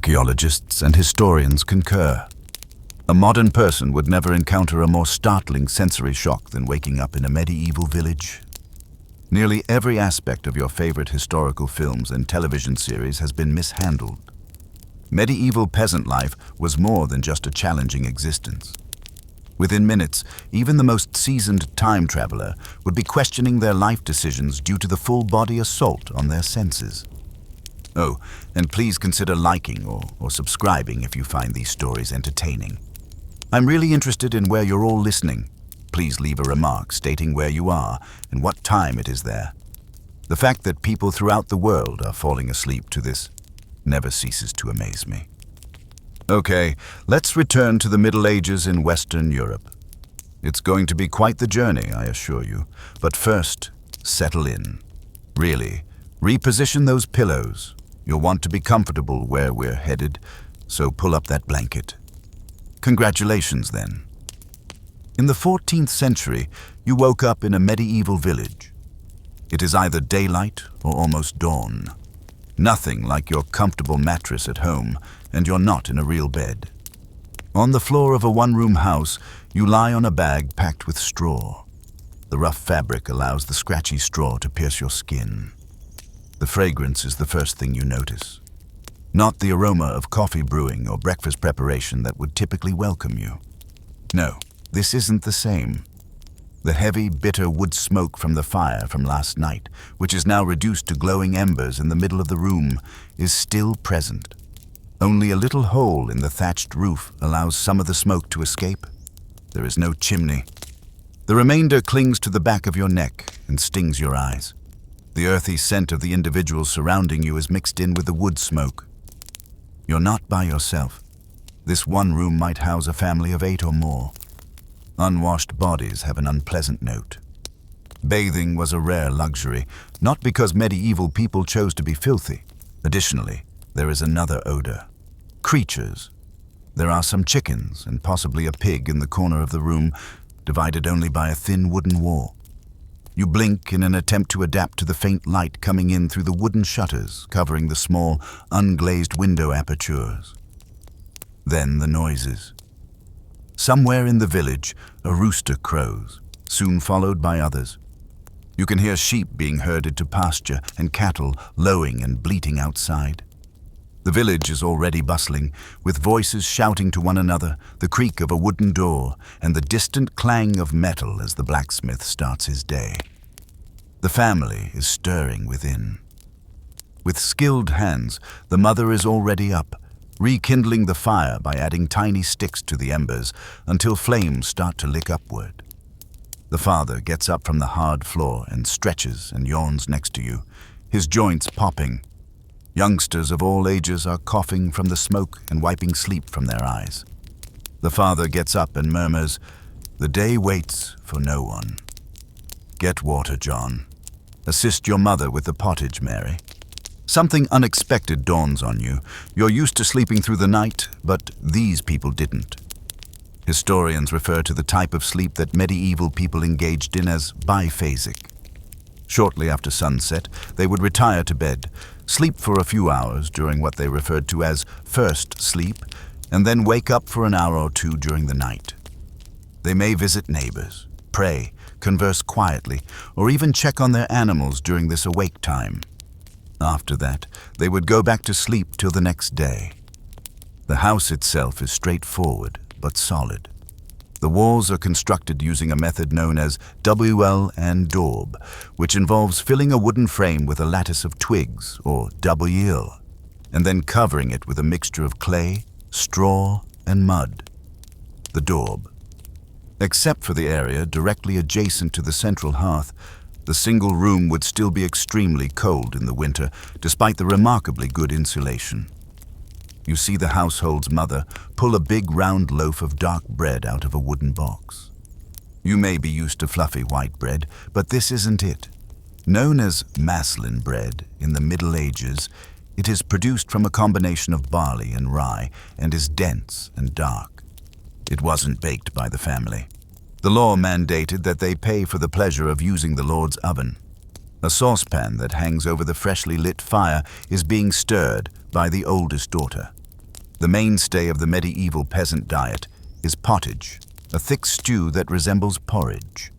Archaeologists and historians concur. A modern person would never encounter a more startling sensory shock than waking up in a medieval village. Nearly every aspect of your favorite historical films and television series has been mishandled. Medieval peasant life was more than just a challenging existence. Within minutes, even the most seasoned time traveler would be questioning their life decisions due to the full-body assault on their senses. Oh, and please consider liking or subscribing if you find these stories entertaining. I'm really interested in where you're all listening. Please leave a remark stating where you are and what time it is there. The fact that people throughout the world are falling asleep to this never ceases to amaze me. Okay, let's return to the Middle Ages in Western Europe. It's going to be quite the journey, I assure you. But first, settle in. Really, reposition those pillows. You'll want to be comfortable where we're headed, so pull up that blanket. Congratulations, then. In the 14th century, you woke up in a medieval village. It is either daylight or almost dawn. Nothing like your comfortable mattress at home, and you're not in a real bed. On the floor of a one-room house, you lie on a bag packed with straw. The rough fabric allows the scratchy straw to pierce your skin. The fragrance is the first thing you notice. Not the aroma of coffee brewing or breakfast preparation that would typically welcome you. No, this isn't the same. The heavy, bitter wood smoke from the fire from last night, which is now reduced to glowing embers in the middle of the room, is still present. Only a little hole in the thatched roof allows some of the smoke to escape. There is no chimney. The remainder clings to the back of your neck and stings your eyes. The earthy scent of the individuals surrounding you is mixed in with the wood smoke. You're not by yourself. This one room might house a family of 8 or more. Unwashed bodies have an unpleasant note. Bathing was a rare luxury, not because medieval people chose to be filthy. Additionally, there is another odor. Creatures. There are some chickens and possibly a pig in the corner of the room, divided only by a thin wooden wall. You blink in an attempt to adapt to the faint light coming in through the wooden shutters covering the small, unglazed window apertures. Then the noises. Somewhere in the village, a rooster crows, soon followed by others. You can hear sheep being herded to pasture and cattle lowing and bleating outside. The village is already bustling, with voices shouting to one another, the creak of a wooden door, and the distant clang of metal as the blacksmith starts his day. The family is stirring within. With skilled hands, the mother is already up, rekindling the fire by adding tiny sticks to the embers until flames start to lick upward. The father gets up from the hard floor and stretches and yawns next to you, his joints popping. Youngsters of all ages are coughing from the smoke and wiping sleep from their eyes. The father gets up and murmurs, "The day waits for no one." "Get water, John. Assist your mother with the pottage, Mary." Something unexpected dawns on you. You're used to sleeping through the night, but these people didn't. Historians refer to the type of sleep that medieval people engaged in as biphasic. Shortly after sunset, they would retire to bed, sleep for a few hours during what they referred to as first sleep, and then wake up for an hour or two during the night. They may visit neighbors, pray, converse quietly, or even check on their animals during this awake time. After that, they would go back to sleep till the next day. The house itself is straightforward but solid. The walls are constructed using a method known as WL and daub, which involves filling a wooden frame with a lattice of twigs, or WL, and then covering it with a mixture of clay, straw, and mud. The daub. Except for the area directly adjacent to the central hearth, the single room would still be extremely cold in the winter, despite the remarkably good insulation. You see the household's mother pull a big round loaf of dark bread out of a wooden box. You may be used to fluffy white bread, but this isn't it. Known as maslin bread in the Middle Ages, it is produced from a combination of barley and rye and is dense and dark. It wasn't baked by the family. The law mandated that they pay for the pleasure of using the Lord's oven. A saucepan that hangs over the freshly lit fire is being stirred by the oldest daughter. The mainstay of the medieval peasant diet is pottage, a thick stew that resembles porridge.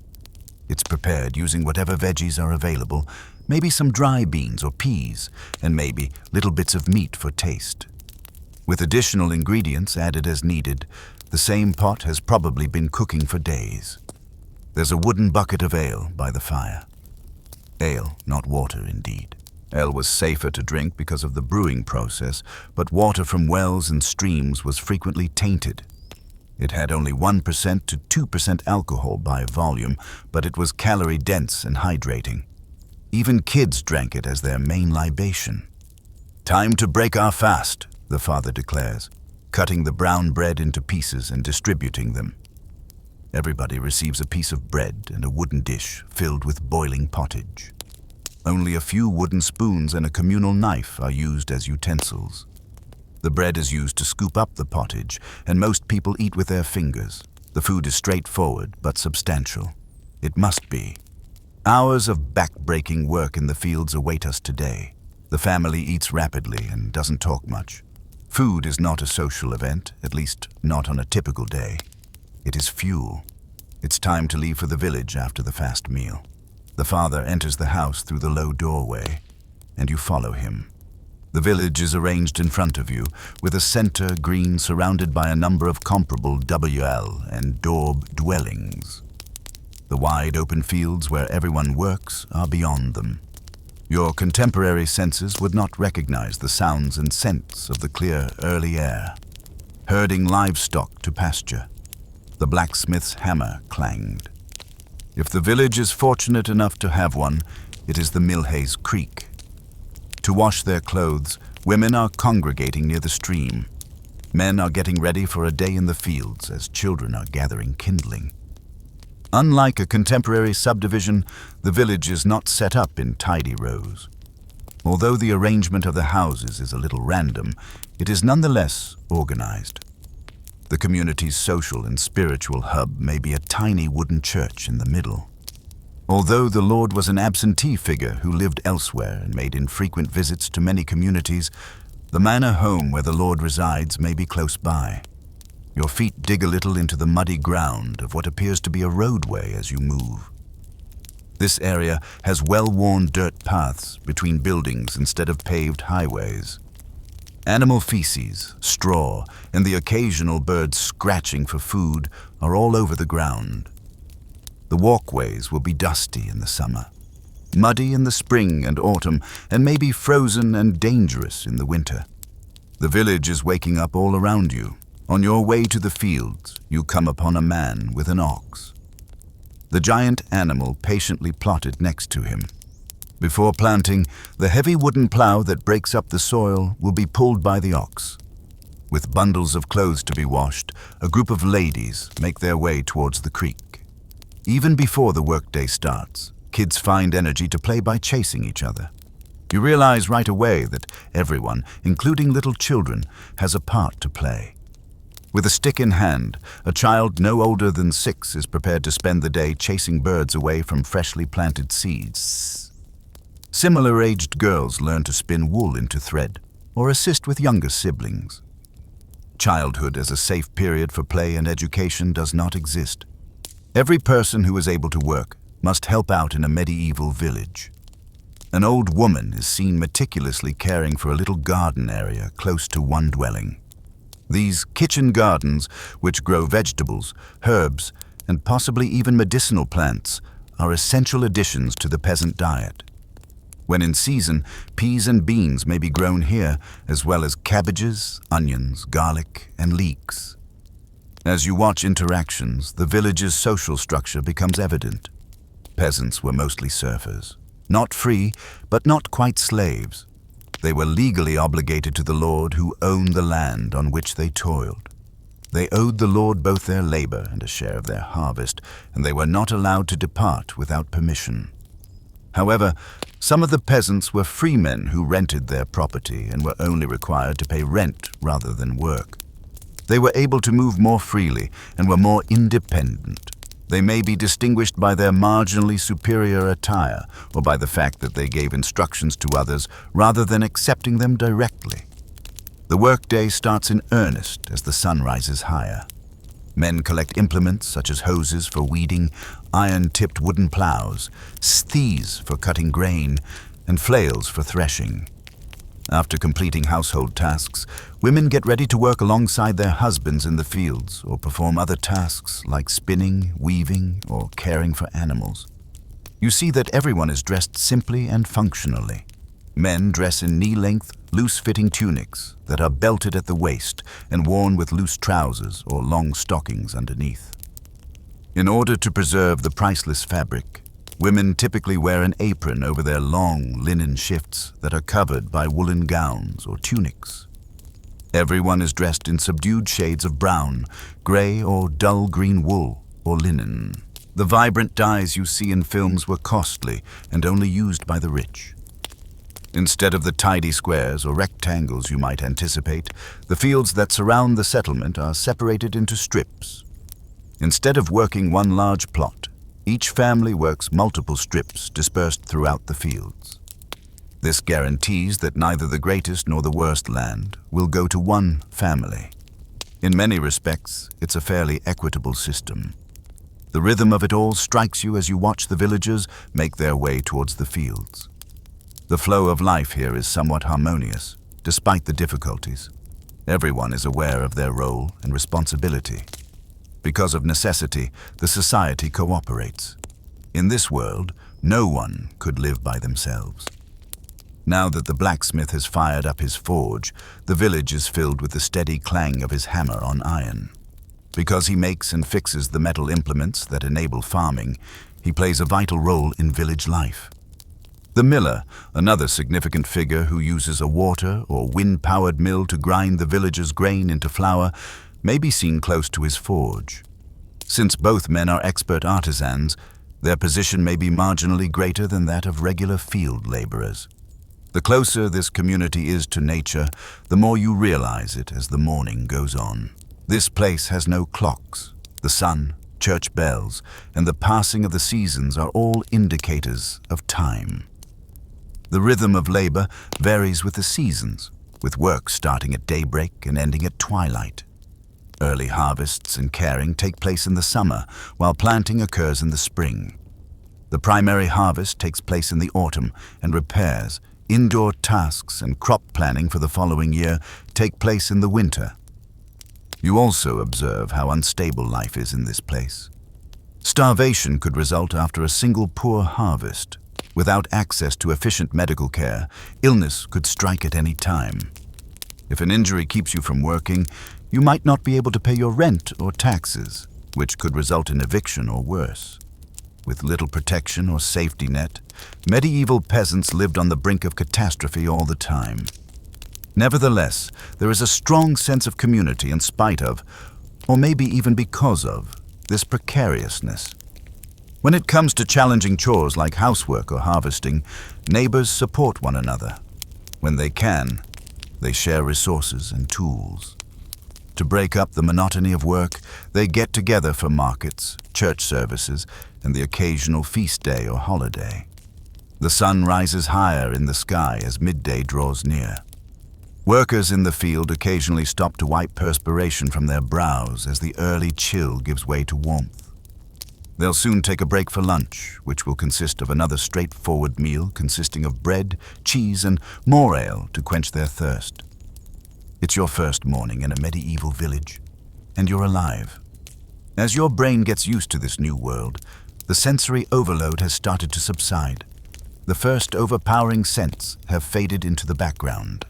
It's prepared using whatever veggies are available, maybe some dry beans or peas, and maybe little bits of meat for taste. With additional ingredients added as needed, the same pot has probably been cooking for days. There's a wooden bucket of ale by the fire. Ale, not water, indeed. Ale was safer to drink because of the brewing process, but water from wells and streams was frequently tainted. It had only 1% to 2% alcohol by volume, but it was calorie-dense and hydrating. Even kids drank it as their main libation. "Time to break our fast," the father declares, cutting the brown bread into pieces and distributing them. Everybody receives a piece of bread and a wooden dish filled with boiling pottage. Only a few wooden spoons and a communal knife are used as utensils. The bread is used to scoop up the pottage, and most people eat with their fingers. The food is straightforward but substantial. It must be. Hours of back-breaking work in the fields await us today. The family eats rapidly and doesn't talk much. Food is not a social event, at least not on a typical day. It is fuel. It's time to leave for the village after the fast meal. The father enters the house through the low doorway, and you follow him. The village is arranged in front of you, with a center green surrounded by a number of comparable WL and daub dwellings. The wide open fields where everyone works are beyond them. Your contemporary senses would not recognize the sounds and scents of the clear early air. Herding livestock to pasture. The blacksmith's hammer clanged. If the village is fortunate enough to have one, it is the Milhays Creek. To wash their clothes, women are congregating near the stream. Men are getting ready for a day in the fields as children are gathering kindling. Unlike a contemporary subdivision, the village is not set up in tidy rows. Although the arrangement of the houses is a little random, it is nonetheless organized. The community's social and spiritual hub may be a tiny wooden church in the middle. Although the Lord was an absentee figure who lived elsewhere and made infrequent visits to many communities, the manor home where the Lord resides may be close by. Your feet dig a little into the muddy ground of what appears to be a roadway as you move. This area has well-worn dirt paths between buildings instead of paved highways. Animal feces, straw, and the occasional bird scratching for food are all over the ground. The walkways will be dusty in the summer, muddy in the spring and autumn, and maybe frozen and dangerous in the winter. The village is waking up all around you. On your way to the fields, you come upon a man with an ox. The giant animal patiently plotted next to him. Before planting, the heavy wooden plow that breaks up the soil will be pulled by the ox. With bundles of clothes to be washed, a group of ladies make their way towards the creek. Even before the workday starts, kids find energy to play by chasing each other. You realize right away that everyone, including little children, has a part to play. With a stick in hand, a child no older than 6 is prepared to spend the day chasing birds away from freshly planted seeds. Similar-aged girls learn to spin wool into thread or assist with younger siblings. Childhood as a safe period for play and education does not exist. Every person who is able to work must help out in a medieval village. An old woman is seen meticulously caring for a little garden area close to one dwelling. These kitchen gardens, which grow vegetables, herbs, and possibly even medicinal plants, are essential additions to the peasant diet. When in season, peas and beans may be grown here, as well as cabbages, onions, garlic, and leeks. As you watch interactions, the village's social structure becomes evident. Peasants were mostly serfs. Not free, but not quite slaves. They were legally obligated to the lord who owned the land on which they toiled. They owed the lord both their labor and a share of their harvest, and they were not allowed to depart without permission. However, some of the peasants were freemen who rented their property and were only required to pay rent rather than work. They were able to move more freely and were more independent. They may be distinguished by their marginally superior attire or by the fact that they gave instructions to others rather than accepting them directly. The workday starts in earnest as the sun rises higher. Men collect implements such as hoses for weeding, iron-tipped wooden plows, scythes for cutting grain, and flails for threshing. After completing household tasks, women get ready to work alongside their husbands in the fields or perform other tasks like spinning, weaving, or caring for animals. You see that everyone is dressed simply and functionally. Men dress in knee-length, loose-fitting tunics that are belted at the waist and worn with loose trousers or long stockings underneath. In order to preserve the priceless fabric, women typically wear an apron over their long linen shifts that are covered by woolen gowns or tunics. Everyone is dressed in subdued shades of brown, gray, or dull green wool or linen. The vibrant dyes you see in films were costly and only used by the rich. Instead of the tidy squares or rectangles you might anticipate, the fields that surround the settlement are separated into strips. Instead of working one large plot, each family works multiple strips dispersed throughout the fields. This guarantees that neither the greatest nor the worst land will go to one family. In many respects, it's a fairly equitable system. The rhythm of it all strikes you as you watch the villagers make their way towards the fields. The flow of life here is somewhat harmonious, despite the difficulties. Everyone is aware of their role and responsibility. Because of necessity, the society cooperates. In this world, no one could live by themselves. Now that the blacksmith has fired up his forge, the village is filled with the steady clang of his hammer on iron. Because he makes and fixes the metal implements that enable farming, he plays a vital role in village life. The miller, another significant figure who uses a water or wind-powered mill to grind the villagers' grain into flour, may be seen close to his forge. Since both men are expert artisans, their position may be marginally greater than that of regular field laborers. The closer this community is to nature, the more you realize it as the morning goes on. This place has no clocks. The sun, church bells, and the passing of the seasons are all indicators of time. The rhythm of labor varies with the seasons, with work starting at daybreak and ending at twilight. Early harvests and caring take place in the summer, while planting occurs in the spring. The primary harvest takes place in the autumn, and repairs, indoor tasks, and crop planning for the following year take place in the winter. You also observe how unstable life is in this place. Starvation could result after a single poor harvest. Without access to efficient medical care, illness could strike at any time. If an injury keeps you from working, you might not be able to pay your rent or taxes, which could result in eviction or worse. With little protection or safety net, medieval peasants lived on the brink of catastrophe all the time. Nevertheless, there is a strong sense of community in spite of, or maybe even because of, this precariousness. When it comes to challenging chores like housework or harvesting, neighbors support one another. When they can, they share resources and tools. To break up the monotony of work, they get together for markets, church services, and the occasional feast day or holiday. The sun rises higher in the sky as midday draws near. Workers in the field occasionally stop to wipe perspiration from their brows as the early chill gives way to warmth. They'll soon take a break for lunch, which will consist of another straightforward meal consisting of bread, cheese, and more ale to quench their thirst. It's your first morning in a medieval village, and you're alive. As your brain gets used to this new world, the sensory overload has started to subside. The first overpowering scents have faded into the background.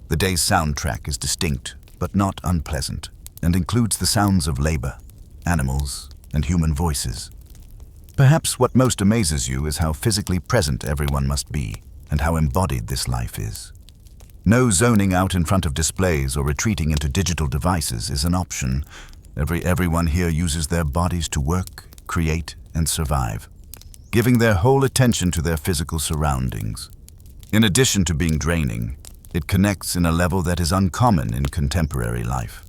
The day's soundtrack is distinct, but not unpleasant, and includes the sounds of labor, animals, and human voices. Perhaps what most amazes you is how physically present everyone must be, and how embodied this life is. No zoning out in front of displays or retreating into digital devices is an option. Everyone here uses their bodies to work, create, and survive, giving their whole attention to their physical surroundings. In addition to being draining, it connects in a level that is uncommon in contemporary life.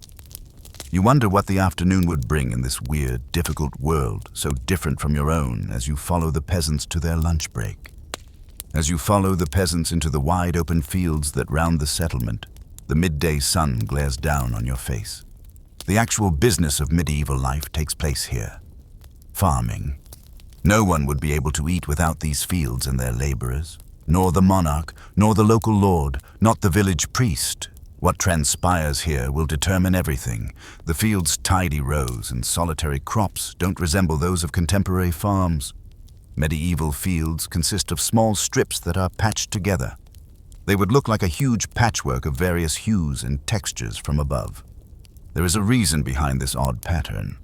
You wonder what the afternoon would bring in this weird, difficult world, so different from your own, as you follow the peasants to their lunch break. As you follow the peasants into the wide open fields that round the settlement, The midday sun glares down on your face. The actual business of medieval life takes place here. Farming. No one would be able to eat without these fields and their laborers. Nor the monarch, nor the local lord, not the village priest. What transpires here will determine everything. The field's tidy rows and solitary crops don't resemble those of contemporary farms. Medieval fields consist of small strips that are patched together. They would look like a huge patchwork of various hues and textures from above. There is a reason behind this odd pattern.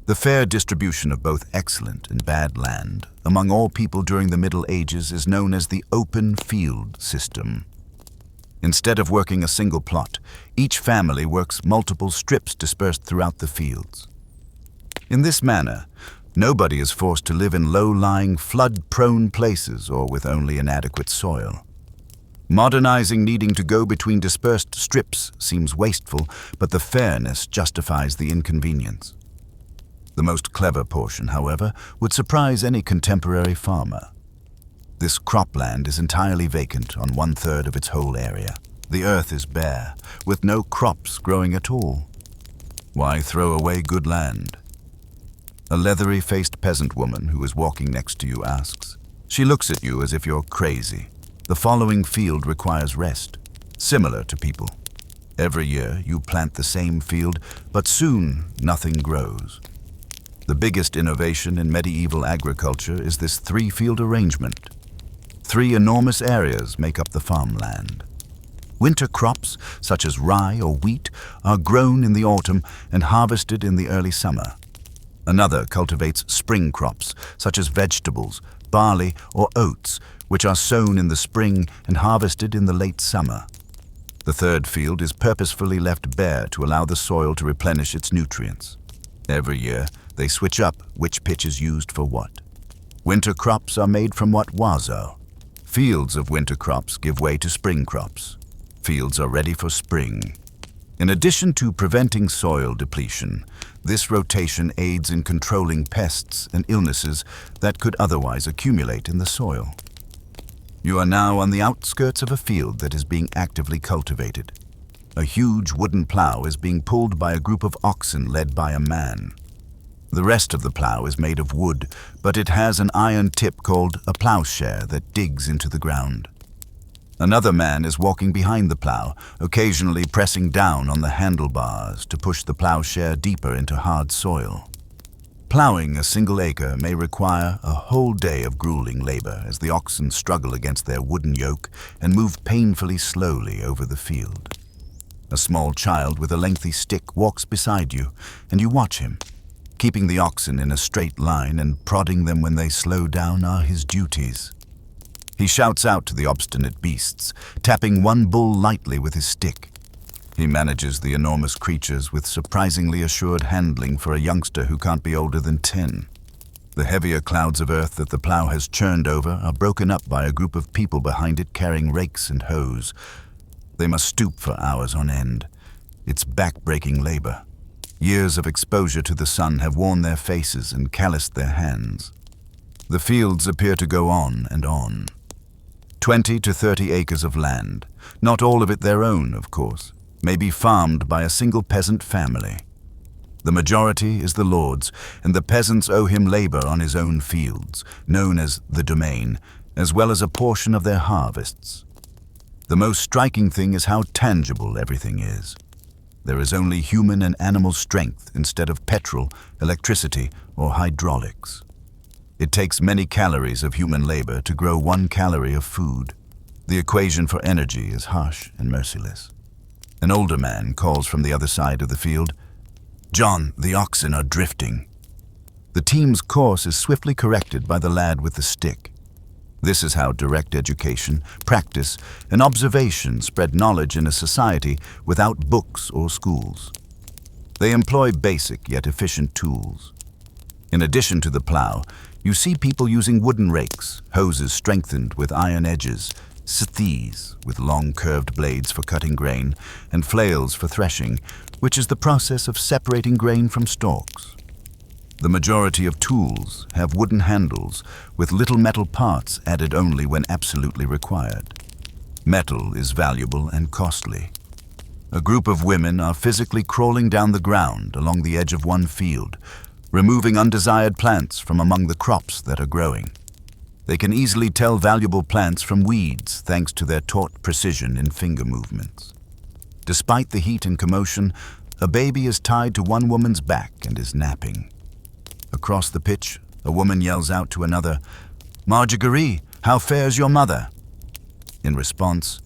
The fair distribution of both excellent and bad land among all people during the Middle Ages is known as the open field system. Instead of working a single plot, each family works multiple strips dispersed throughout the fields. In this manner, nobody is forced to live in low-lying, flood-prone places or with only inadequate soil. Modernizing needing to go between dispersed strips seems wasteful, but the fairness justifies the inconvenience. The most clever portion, however, would surprise any contemporary farmer. This cropland is entirely vacant on 1/3 of its whole area. The earth is bare, with no crops growing at all. Why throw away good land? A leathery-faced peasant woman who is walking next to you asks. She looks at you as if you're crazy. The following field requires rest, similar to people. Every year you plant the same field, but soon nothing grows. The biggest innovation in medieval agriculture is this 3-field arrangement. 3 enormous areas make up the farmland. Winter crops, such as rye or wheat, are grown in the autumn and harvested in the early summer. Another cultivates spring crops, such as vegetables, barley, or oats, which are sown in the spring and harvested in the late summer. The 3rd field is purposefully left bare to allow the soil to replenish its nutrients. Every year, they switch up which pitch is used for what. Winter crops are made from what wazo. Fields of winter crops give way to spring crops. Fields are ready for spring. In addition to preventing soil depletion, this rotation aids in controlling pests and illnesses that could otherwise accumulate in the soil. You are now on the outskirts of a field that is being actively cultivated. A huge wooden plow is being pulled by a group of oxen led by a man. The rest of the plow is made of wood, but it has an iron tip called a plowshare that digs into the ground. Another man is walking behind the plow, occasionally pressing down on the handlebars to push the plowshare deeper into hard soil. Plowing a single acre may require a whole day of grueling labor as the oxen struggle against their wooden yoke and move painfully slowly over the field. A small child with a lengthy stick walks beside you, and you watch him. Keeping the oxen in a straight line and prodding them when they slow down are his duties. He shouts out to the obstinate beasts, tapping one bull lightly with his stick. He manages the enormous creatures with surprisingly assured handling for a youngster who can't be older than 10. The heavier clouds of earth that the plow has churned over are broken up by a group of people behind it carrying rakes and hoes. They must stoop for hours on end. It's back-breaking labor. Years of exposure to the sun have worn their faces and calloused their hands. The fields appear to go on and on. 20 to 30 acres of land, not all of it their own, of course, may be farmed by a single peasant family. The majority is the lord's, and the peasants owe him labor on his own fields, known as the domain, as well as a portion of their harvests. The most striking thing is how tangible everything is. There is only human and animal strength instead of petrol, electricity, or hydraulics. It takes many calories of human labor to grow 1 calorie of food. The equation for energy is harsh and merciless. An older man calls from the other side of the field, "John, the oxen are drifting." The team's course is swiftly corrected by the lad with the stick. This is how direct education, practice, and observation spread knowledge in a society without books or schools. They employ basic yet efficient tools. In addition to the plow, you see people using wooden rakes, hoses strengthened with iron edges, scythes with long curved blades for cutting grain, and flails for threshing, which is the process of separating grain from stalks. The majority of tools have wooden handles with little metal parts added only when absolutely required. Metal is valuable and costly. A group of women are physically crawling down the ground along the edge of one field, removing undesired plants from among the crops that are growing. They can easily tell valuable plants from weeds thanks to their taught precision in finger movements. Despite the heat and commotion, a baby is tied to one woman's back and is napping. Across the pitch, a woman yells out to another, "Marjorie, how fares your mother?" In response,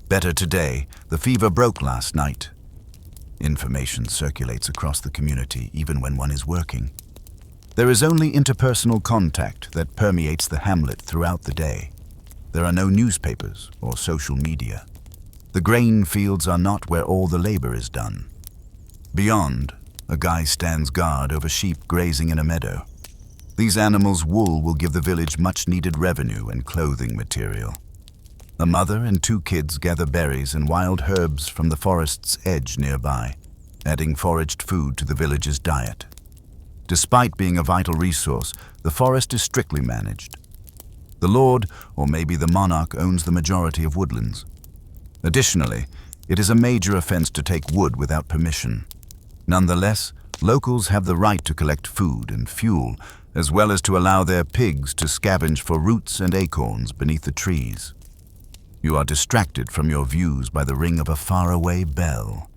"Better today, the fever broke last night." Information circulates across the community even when one is working. There is only interpersonal contact that permeates the hamlet throughout the day. There are no newspapers or social media. The grain fields are not where all the labor is done. Beyond, a guy stands guard over sheep grazing in a meadow. These animals' wool will give the village much-needed revenue and clothing material. A mother and 2 kids gather berries and wild herbs from the forest's edge nearby, adding foraged food to the village's diet. Despite being a vital resource, the forest is strictly managed. The lord, or maybe the monarch, owns the majority of woodlands. Additionally, it is a major offense to take wood without permission. Nonetheless, locals have the right to collect food and fuel, as well as to allow their pigs to scavenge for roots and acorns beneath the trees. You are distracted from your views by the ring of a faraway bell.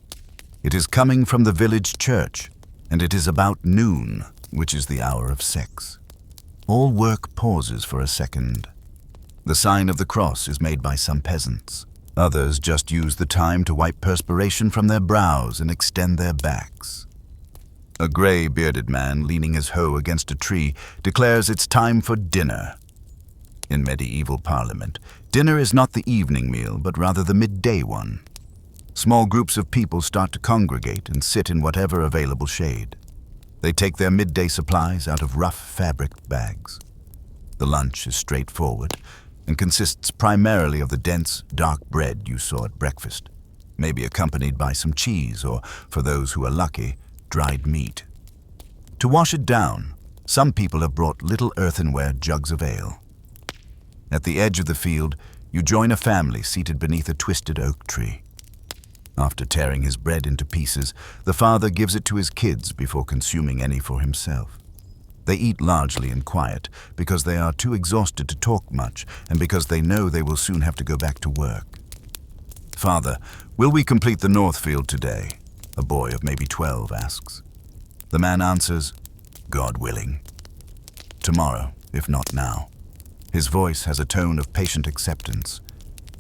It is coming from the village church, and it is about noon, which is the hour of sex. All work pauses for a second. The sign of the cross is made by some peasants. Others just use the time to wipe perspiration from their brows and extend their backs. A gray-bearded man leaning his hoe against a tree declares it's time for dinner. In medieval parliament, dinner is not the evening meal, but rather the midday one. Small groups of people start to congregate and sit in whatever available shade. They take their midday supplies out of rough fabric bags. The lunch is straightforward and consists primarily of the dense, dark bread you saw at breakfast, maybe accompanied by some cheese or, for those who are lucky, dried meat. To wash it down, some people have brought little earthenware jugs of ale. At the edge of the field, you join a family seated beneath a twisted oak tree. After tearing his bread into pieces, the father gives it to his kids before consuming any for himself. They eat largely in quiet because they are too exhausted to talk much and because they know they will soon have to go back to work. "Father, will we complete the north field today?" a boy of maybe 12 asks. The man answers, "God willing. Tomorrow, if not now." His voice has a tone of patient acceptance.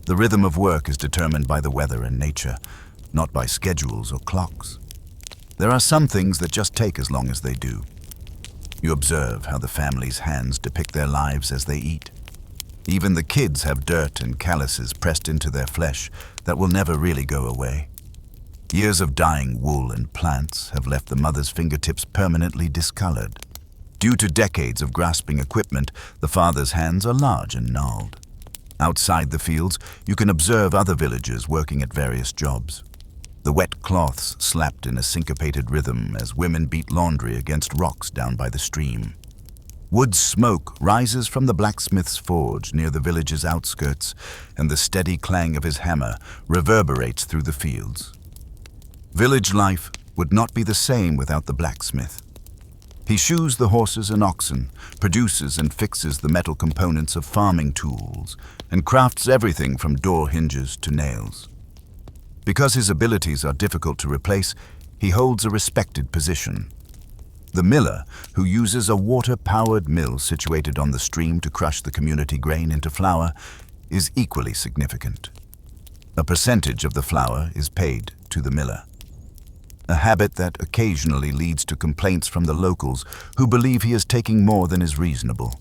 The rhythm of work is determined by the weather and nature, not by schedules or clocks. There are some things that just take as long as they do. You observe how the family's hands depict their lives as they eat. Even the kids have dirt and calluses pressed into their flesh that will never really go away. Years of dyeing wool and plants have left the mother's fingertips permanently discolored. Due to decades of grasping equipment, the father's hands are large and gnarled. Outside the fields, you can observe other villagers working at various jobs. The wet cloths slapped in a syncopated rhythm as women beat laundry against rocks down by the stream. Wood smoke rises from the blacksmith's forge near the village's outskirts, and the steady clang of his hammer reverberates through the fields. Village life would not be the same without the blacksmith. He shoes the horses and oxen, produces and fixes the metal components of farming tools, and crafts everything from door hinges to nails. Because his abilities are difficult to replace, he holds a respected position. The miller, who uses a water-powered mill situated on the stream to crush the community grain into flour, is equally significant. A percentage of the flour is paid to the miller. A habit that occasionally leads to complaints from the locals who believe he is taking more than is reasonable.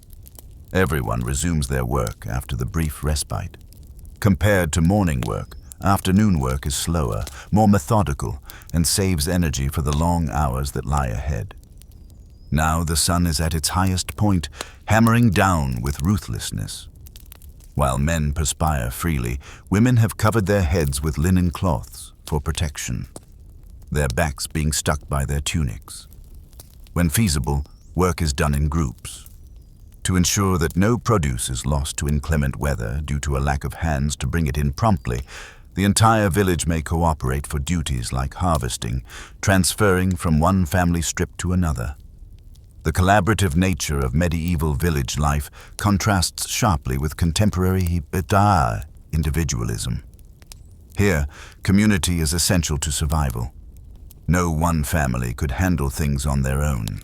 Everyone resumes their work after the brief respite. Compared to morning work, afternoon work is slower, more methodical, and saves energy for the long hours that lie ahead. Now the sun is at its highest point, hammering down with ruthlessness. While men perspire freely, women have covered their heads with linen cloths for protection, their backs being stuck by their tunics. When feasible, work is done in groups. To ensure that no produce is lost to inclement weather due to a lack of hands to bring it in promptly, The entire village may cooperate for duties like harvesting, transferring from one family strip to another. The collaborative nature of medieval village life contrasts sharply with contemporary Bedtime individualism. Here, community is essential to survival. No one family could handle things on their own.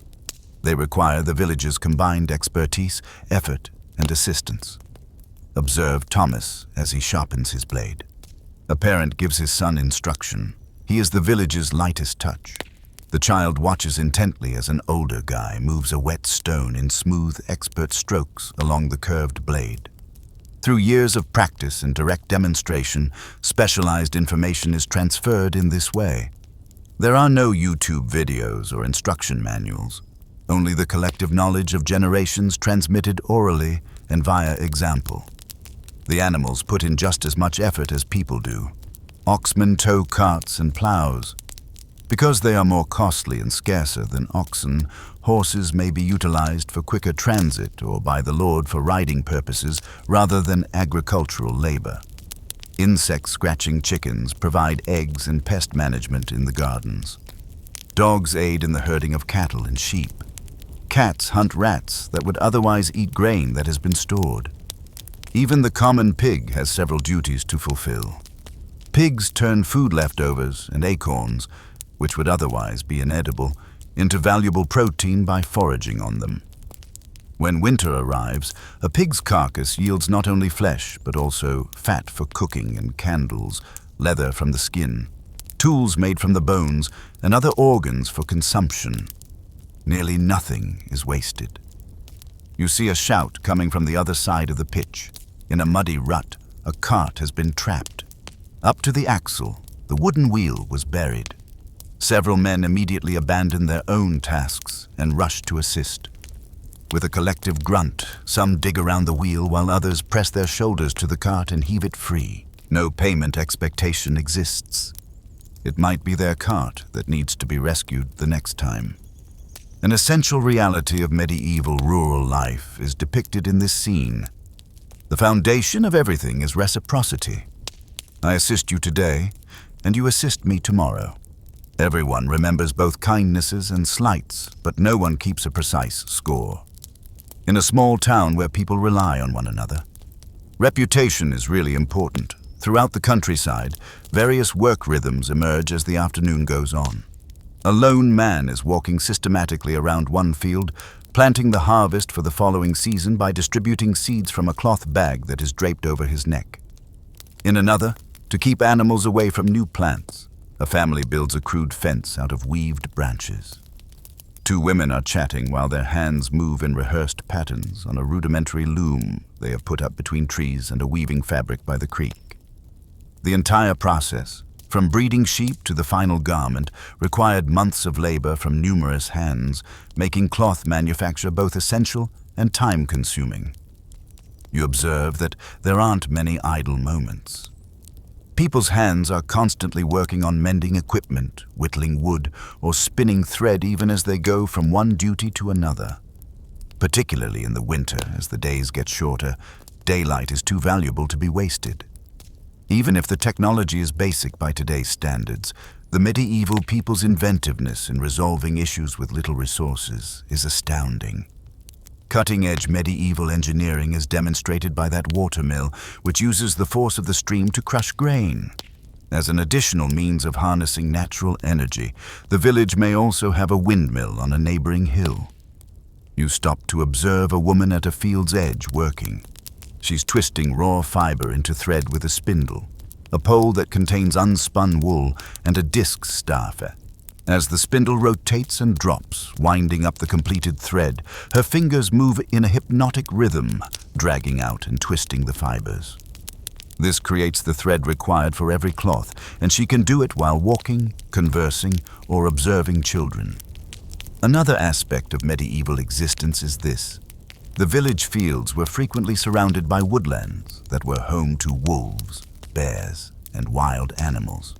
They require the village's combined expertise, effort, and assistance. Observe Thomas as he sharpens his blade. A parent gives his son instruction. He is the village's lightest touch. The child watches intently as an older guy moves a wet stone in smooth, expert strokes along the curved blade. Through years of practice and direct demonstration, specialized information is transferred in this way. There are no YouTube videos or instruction manuals, only the collective knowledge of generations transmitted orally and via example. The animals put in just as much effort as people do. Oxmen tow carts and plows. Because they are more costly and scarcer than oxen, horses may be utilized for quicker transit or by the Lord for riding purposes rather than agricultural labor. Insect-scratching chickens provide eggs and pest management in the gardens. Dogs aid in the herding of cattle and sheep. Cats hunt rats that would otherwise eat grain that has been stored. Even the common pig has several duties to fulfill. Pigs turn food leftovers and acorns, which would otherwise be inedible, into valuable protein by foraging on them. When winter arrives, a pig's carcass yields not only flesh, but also fat for cooking and candles, leather from the skin, tools made from the bones, and other organs for consumption. Nearly nothing is wasted. You see a shout coming from the other side of the pitch. In a muddy rut, a cart has been trapped. Up to the axle, the wooden wheel was buried. Several men immediately abandon their own tasks and rush to assist. With a collective grunt, some dig around the wheel while others press their shoulders to the cart and heave it free. No payment expectation exists. It might be their cart that needs to be rescued the next time. An essential reality of medieval rural life is depicted in this scene. The foundation of everything is reciprocity. I assist you today, and you assist me tomorrow. Everyone remembers both kindnesses and slights, but no one keeps a precise score. In a small town where people rely on one another, reputation is really important. Throughout the countryside, various work rhythms emerge as the afternoon goes on. A lone man is walking systematically around one field, planting the harvest for the following season by distributing seeds from a cloth bag that is draped over his neck. In another, to keep animals away from new plants, a family builds a crude fence out of weaved branches. Two women are chatting while their hands move in rehearsed patterns on a rudimentary loom they have put up between trees and a weaving fabric by the creek. The entire process, from breeding sheep to the final garment, required months of labor from numerous hands, making cloth manufacture both essential and time-consuming. You observe that there aren't many idle moments. People's hands are constantly working on mending equipment, whittling wood, or spinning thread even as they go from one duty to another. Particularly in the winter, as the days get shorter, daylight is too valuable to be wasted. Even if the technology is basic by today's standards, the medieval people's inventiveness in resolving issues with little resources is astounding. Cutting-edge medieval engineering is demonstrated by that watermill, which uses the force of the stream to crush grain. As an additional means of harnessing natural energy, the village may also have a windmill on a neighboring hill. You stop to observe a woman at a field's edge working. She's twisting raw fiber into thread with a spindle, a pole that contains unspun wool, and a disc staff. As the spindle rotates and drops, winding up the completed thread, her fingers move in a hypnotic rhythm, dragging out and twisting the fibers. This creates the thread required for every cloth, and she can do it while walking, conversing, or observing children. Another aspect of medieval existence is this. The village fields were frequently surrounded by woodlands that were home to wolves, bears, and wild animals.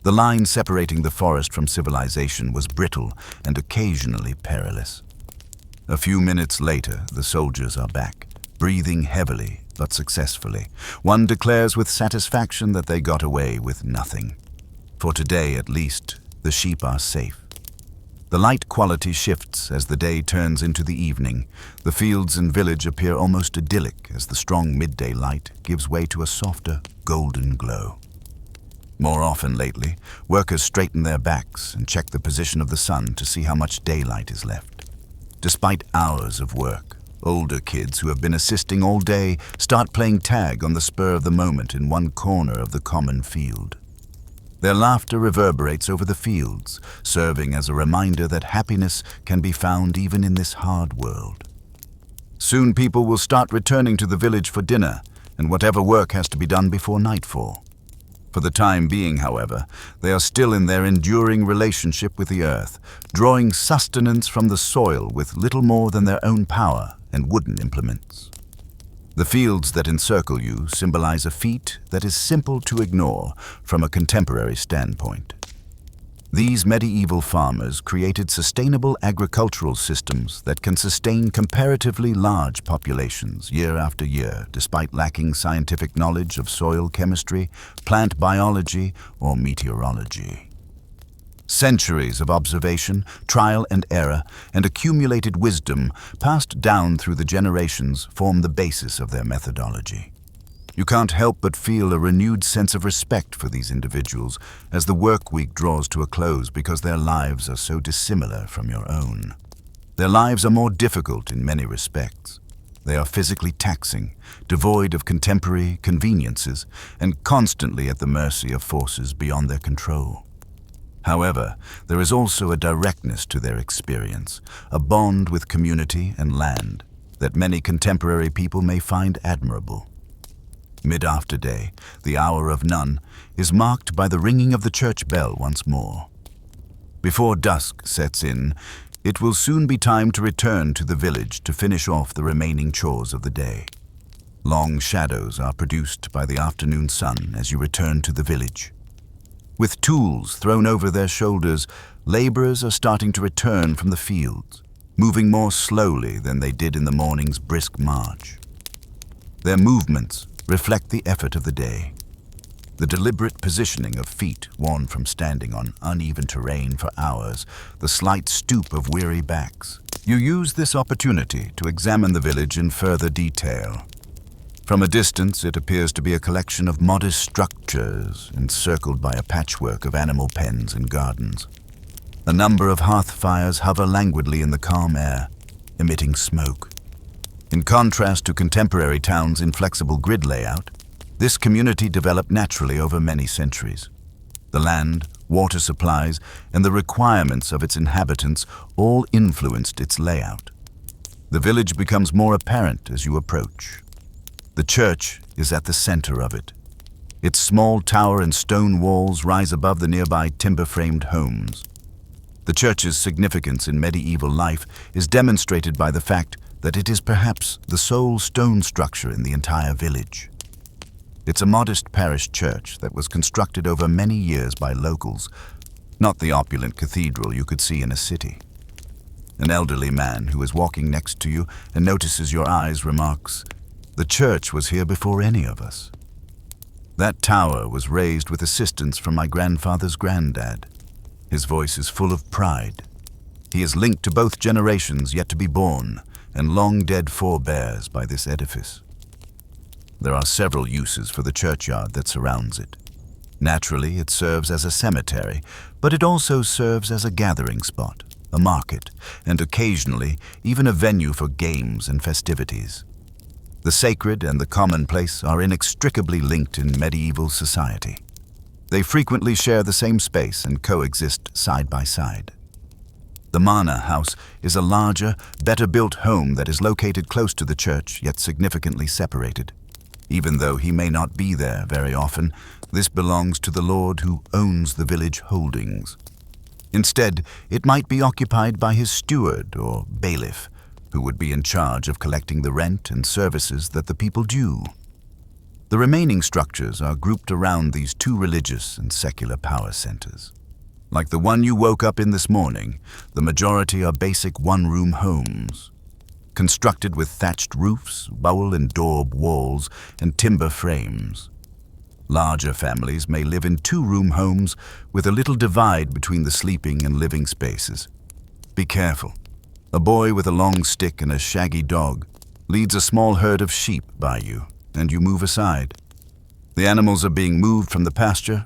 The line separating the forest from civilization was brittle and occasionally perilous. A few minutes later, the soldiers are back, breathing heavily but successfully. One declares with satisfaction that they got away with nothing. For today, at least, the sheep are safe. The light quality shifts as the day turns into the evening. The fields and village appear almost idyllic as the strong midday light gives way to a softer, golden glow. More often lately, workers straighten their backs and check the position of the sun to see how much daylight is left. Despite hours of work, older kids who have been assisting all day start playing tag on the spur of the moment in one corner of the common field. Their laughter reverberates over the fields, serving as a reminder that happiness can be found even in this hard world. Soon people will start returning to the village for dinner, and whatever work has to be done before nightfall. For the time being, however, they are still in their enduring relationship with the earth, drawing sustenance from the soil with little more than their own power and wooden implements. The fields that encircle you symbolize a feat that is simple to ignore from a contemporary standpoint. These medieval farmers created sustainable agricultural systems that can sustain comparatively large populations year after year, despite lacking scientific knowledge of soil chemistry, plant biology, or meteorology. Centuries of observation, trial and error, and accumulated wisdom passed down through the generations form the basis of their methodology. You can't help but feel a renewed sense of respect for these individuals as the work week draws to a close because their lives are so dissimilar from your own. Their lives are more difficult in many respects. They are physically taxing, devoid of contemporary conveniences, and constantly at the mercy of forces beyond their control. However, there is also a directness to their experience, a bond with community and land that many contemporary people may find admirable. Mid-afterday, the hour of none, is marked by the ringing of the church bell once more. Before dusk sets in, it will soon be time to return to the village to finish off the remaining chores of the day. Long shadows are produced by the afternoon sun as you return to the village. With tools thrown over their shoulders, laborers are starting to return from the fields, moving more slowly than they did in the morning's brisk march. Their movements reflect the effort of the day, the deliberate positioning of feet worn from standing on uneven terrain for hours, the slight stoop of weary backs. You use this opportunity to examine the village in further detail. From a distance, it appears to be a collection of modest structures encircled by a patchwork of animal pens and gardens. A number of hearth fires hover languidly in the calm air, emitting smoke. In contrast to contemporary towns' inflexible grid layout, this community developed naturally over many centuries. The land, water supplies, and the requirements of its inhabitants all influenced its layout. The village becomes more apparent as you approach. The church is at the center of it. Its small tower and stone walls rise above the nearby timber-framed homes. The church's significance in medieval life is demonstrated by the fact that it is perhaps the sole stone structure in the entire village. It's a modest parish church that was constructed over many years by locals, not the opulent cathedral you could see in a city. An elderly man who is walking next to you and notices your eyes remarks, "The church was here before any of us. That tower was raised with assistance from my grandfather's granddad." His voice is full of pride. He is linked to both generations yet to be born and long-dead forebears by this edifice. There are several uses for the churchyard that surrounds it. Naturally, it serves as a cemetery, but it also serves as a gathering spot, a market, and occasionally even a venue for games and festivities. The sacred and the commonplace are inextricably linked in medieval society. They frequently share the same space and coexist side by side. The manor house is a larger, better-built home that is located close to the church, yet significantly separated. Even though he may not be there very often, this belongs to the lord who owns the village holdings. Instead, it might be occupied by his steward or bailiff, who would be in charge of collecting the rent and services that the people due. The remaining structures are grouped around these two religious and secular power centers. Like the one you woke up in this morning, the majority are basic one-room homes. constructed with thatched roofs, bowel and daub walls, and timber frames. Larger families may live in two-room homes with a little divide between the sleeping and living spaces. Be careful. A boy with a long stick and a shaggy dog leads a small herd of sheep by you, and you move aside. The animals are being moved from the pasture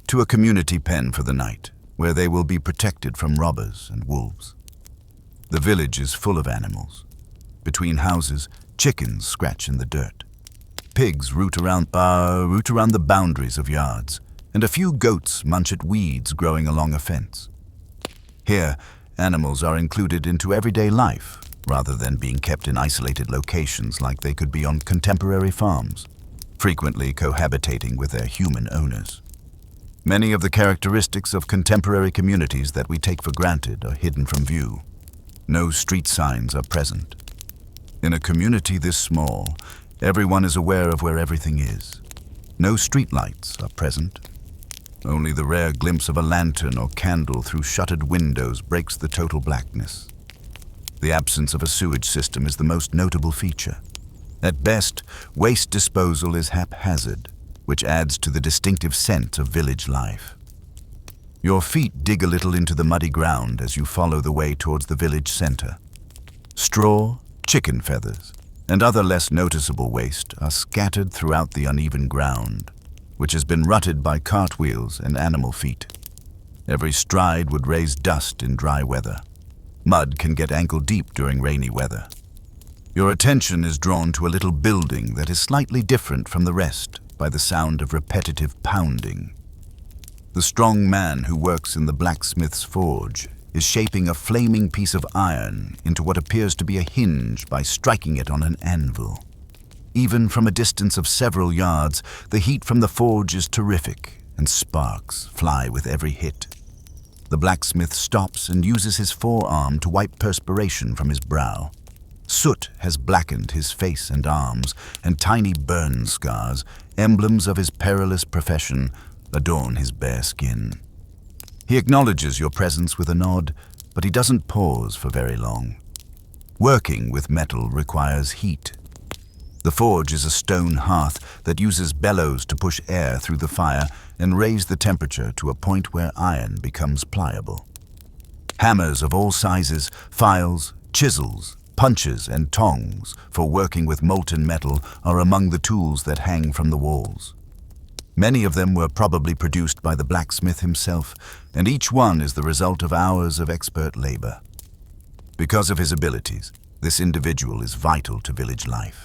to a community pen for the night, where they will be protected from robbers and wolves. The village is full of animals. Between houses, chickens scratch in the dirt. Pigs root around the boundaries of yards, and a few goats munch at weeds growing along a fence. Here, animals are included into everyday life, rather than being kept in isolated locations like they could be on contemporary farms, frequently cohabitating with their human owners. Many of the characteristics of contemporary communities that we take for granted are hidden from view. No street signs are present. In a community this small, everyone is aware of where everything is. No streetlights are present. Only the rare glimpse of a lantern or candle through shuttered windows breaks the total blackness. The absence of a sewage system is the most notable feature. At best, waste disposal is haphazard, which adds to the distinctive scent of village life. Your feet dig a little into the muddy ground as you follow the way towards the village center. Straw, chicken feathers, and other less noticeable waste are scattered throughout the uneven ground, which has been rutted by cartwheels and animal feet. Every stride would raise dust in dry weather. Mud can get ankle-deep during rainy weather. Your attention is drawn to a little building that is slightly different from the rest by the sound of repetitive pounding. The strong man who works in the blacksmith's forge is shaping a flaming piece of iron into what appears to be a hinge by striking it on an anvil. Even from a distance of several yards, the heat from the forge is terrific, and sparks fly with every hit. The blacksmith stops and uses his forearm to wipe perspiration from his brow. Soot has blackened his face and arms, and tiny burn scars, emblems of his perilous profession, adorn his bare skin. He acknowledges your presence with a nod, but he doesn't pause for very long. Working with metal requires heat. The forge is a stone hearth that uses bellows to push air through the fire and raise the temperature to a point where iron becomes pliable. Hammers of all sizes, files, chisels, punches, and tongs for working with molten metal are among the tools that hang from the walls. Many of them were probably produced by the blacksmith himself, and each one is the result of hours of expert labor. Because of his abilities, this individual is vital to village life.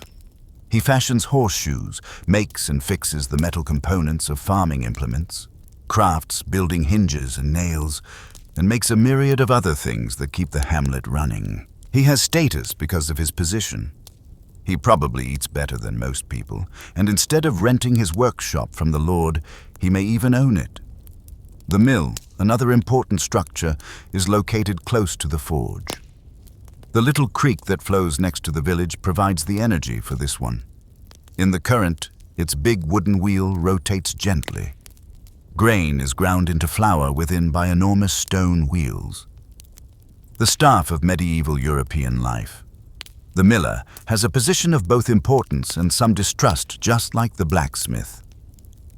He fashions horseshoes, makes and fixes the metal components of farming implements, crafts building hinges and nails, and makes a myriad of other things that keep the hamlet running. He has status because of his position. He probably eats better than most people, and instead of renting his workshop from the lord, he may even own it. The mill, another important structure, is located close to the forge. The little creek that flows next to the village provides the energy for this one. In the current, its big wooden wheel rotates gently. Grain is ground into flour within by enormous stone wheels. The staff of medieval European life. The miller has a position of both importance and some distrust, just like the blacksmith.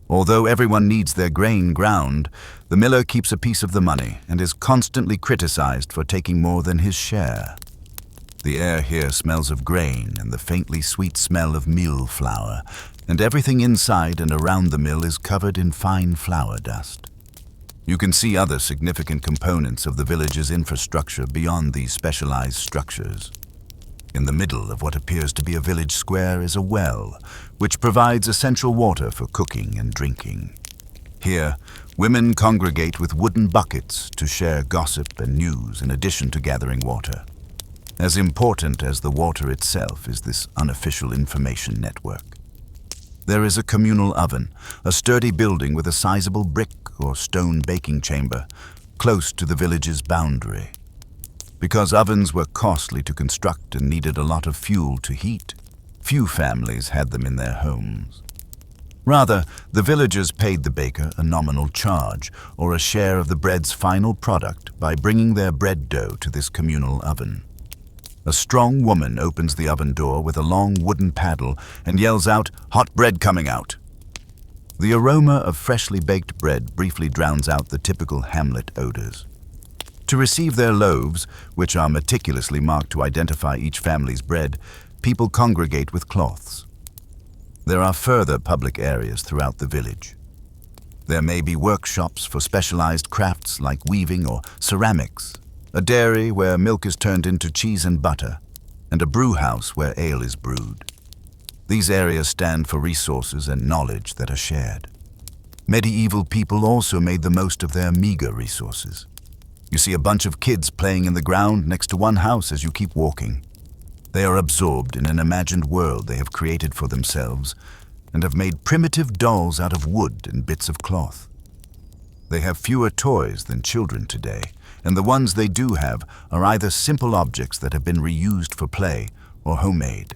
Although everyone needs their grain ground, the miller keeps a piece of the money and is constantly criticized for taking more than his share. The air here smells of grain and the faintly sweet smell of meal flour, and everything inside and around the mill is covered in fine flour dust. You can see other significant components of the village's infrastructure beyond these specialized structures. In the middle of what appears to be a village square is a well, which provides essential water for cooking and drinking. Here, women congregate with wooden buckets to share gossip and news in addition to gathering water. As important as the water itself is this unofficial information network. There is a communal oven, a sturdy building with a sizable brick or stone baking chamber, close to the village's boundary. Because ovens were costly to construct and needed a lot of fuel to heat, few families had them in their homes. Rather, the villagers paid the baker a nominal charge or a share of the bread's final product by bringing their bread dough to this communal oven. A strong woman opens the oven door with a long wooden paddle and yells out, "Hot bread coming out!" The aroma of freshly baked bread briefly drowns out the typical hamlet odors. To receive their loaves, which are meticulously marked to identify each family's bread, people congregate with cloths. There are further public areas throughout the village. There may be workshops for specialized crafts like weaving or ceramics, a dairy where milk is turned into cheese and butter, and a brew house where ale is brewed. These areas stand for resources and knowledge that are shared. Medieval people also made the most of their meager resources. You see a bunch of kids playing in the ground next to one house as you keep walking. They are absorbed in an imagined world they have created for themselves and have made primitive dolls out of wood and bits of cloth. They have fewer toys than children today, and the ones they do have are either simple objects that have been reused for play or homemade.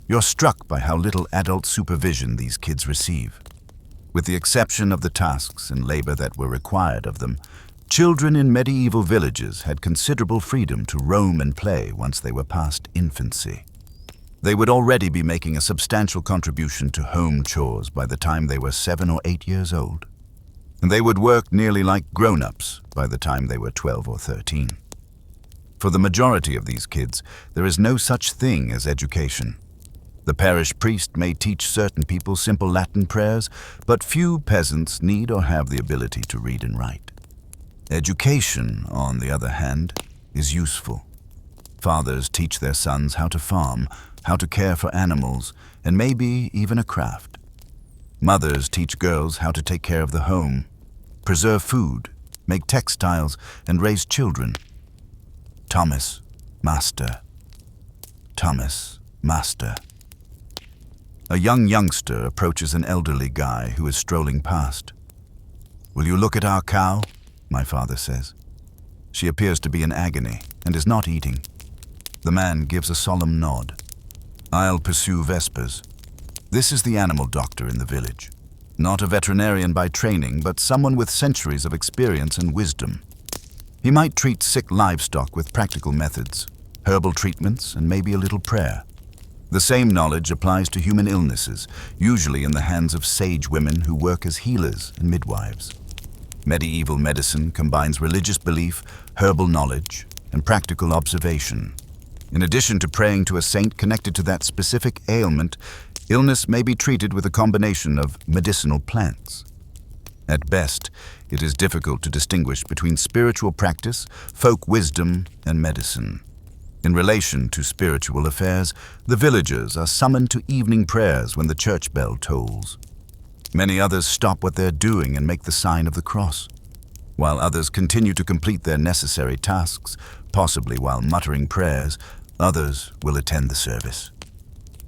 You're struck by how little adult supervision these kids receive. With the exception of the tasks and labor that were required of them, children in medieval villages had considerable freedom to roam and play once they were past infancy. They would already be making a substantial contribution to home chores by the time they were 7 or 8 years old. And they would work nearly like grown-ups by the time they were 12 or 13. For the majority of these kids, there is no such thing as education. The parish priest may teach certain people simple Latin prayers, but few peasants need or have the ability to read and write. Education, on the other hand, is useful. Fathers teach their sons how to farm, how to care for animals, and maybe even a craft. Mothers teach girls how to take care of the home, preserve food, make textiles, and raise children. Thomas, Master. Thomas, Master. A youngster approaches an elderly guy who is strolling past. "Will you look at our cow?" my father says. She appears to be in agony and is not eating. The man gives a solemn nod. "I'll pursue Vespers." This is the animal doctor in the village. Not a veterinarian by training, but someone with centuries of experience and wisdom. He might treat sick livestock with practical methods, herbal treatments, and maybe a little prayer. The same knowledge applies to human illnesses, usually in the hands of sage women who work as healers and midwives. Medieval medicine combines religious belief, herbal knowledge, and practical observation. In addition to praying to a saint connected to that specific ailment, illness may be treated with a combination of medicinal plants. At best, it is difficult to distinguish between spiritual practice, folk wisdom, and medicine. In relation to spiritual affairs, the villagers are summoned to evening prayers when the church bell tolls. Many others stop what they're doing and make the sign of the cross, while others continue to complete their necessary tasks, possibly while muttering prayers. Others will attend the service.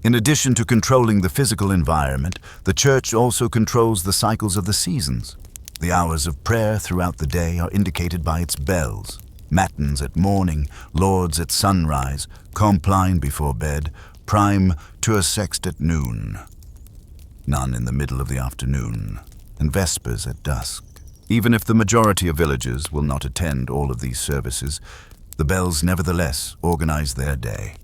In addition to controlling the physical environment, the church also controls the cycles of the seasons. The hours of prayer throughout the day are indicated by its bells. Matins at morning, lauds at sunrise, compline before bed, prime to a sext at noon, none in the middle of the afternoon, and vespers at dusk. Even if the majority of villagers will not attend all of these services, the bells nevertheless organize their day.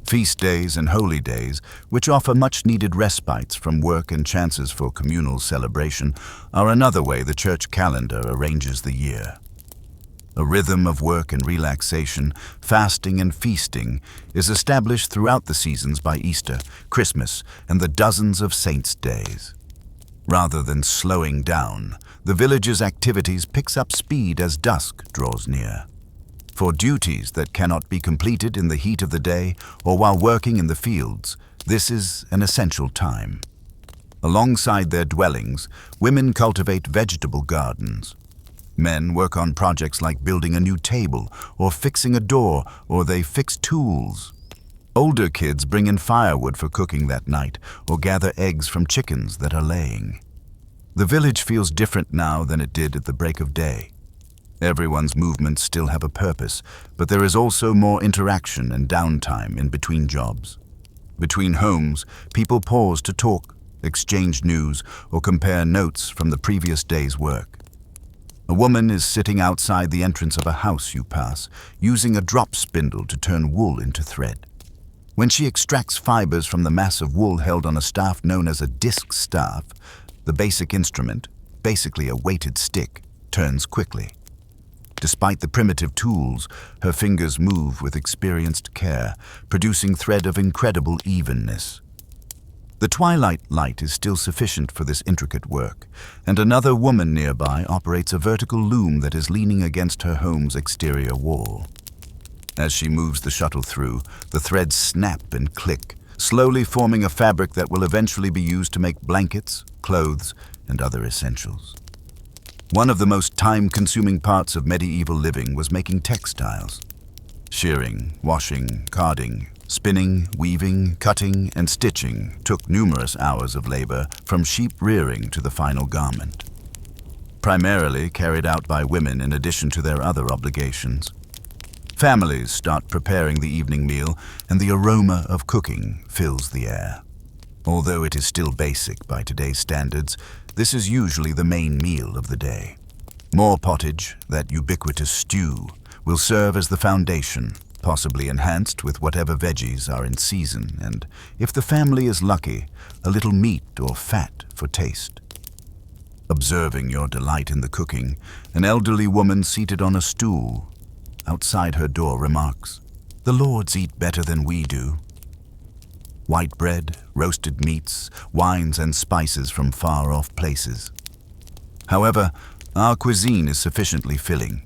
Feast days and holy days, which offer much-needed respites from work and chances for communal celebration, are another way the church calendar arranges the year. A rhythm of work and relaxation, fasting and feasting is established throughout the seasons by Easter, Christmas, and the dozens of saints' days. Rather than slowing down, the village's activities picks up speed as dusk draws near. For duties that cannot be completed in the heat of the day or while working in the fields, this is an essential time. Alongside their dwellings, women cultivate vegetable gardens. Men work on projects like building a new table or fixing a door, or they fix tools. Older kids bring in firewood for cooking that night or gather eggs from chickens that are laying. The village feels different now than it did at the break of day. Everyone's movements still have a purpose, but there is also more interaction and downtime in between jobs. Between homes, people pause to talk, exchange news, or compare notes from the previous day's work. A woman is sitting outside the entrance of a house you pass, using a drop spindle to turn wool into thread. When she extracts fibers from the mass of wool held on a staff known as a disc staff, the basic instrument, basically a weighted stick, turns quickly. Despite the primitive tools, her fingers move with experienced care, producing thread of incredible evenness. The twilight light is still sufficient for this intricate work, and another woman nearby operates a vertical loom that is leaning against her home's exterior wall. As she moves the shuttle through, the threads snap and click, slowly forming a fabric that will eventually be used to make blankets, clothes, and other essentials. One of the most time-consuming parts of medieval living was making textiles. Shearing, washing, carding, spinning, weaving, cutting, and stitching took numerous hours of labor from sheep rearing to the final garment. Primarily carried out by women in addition to their other obligations. Families start preparing the evening meal, and the aroma of cooking fills the air. Although it is still basic by today's standards, this is usually the main meal of the day. More pottage, that ubiquitous stew, will serve as the foundation, possibly enhanced with whatever veggies are in season, and, if the family is lucky, a little meat or fat for taste. Observing your delight in the cooking, an elderly woman seated on a stool outside her door remarks, "The lords eat better than we do." White bread, roasted meats, wines and spices from far-off places. However, our cuisine is sufficiently filling.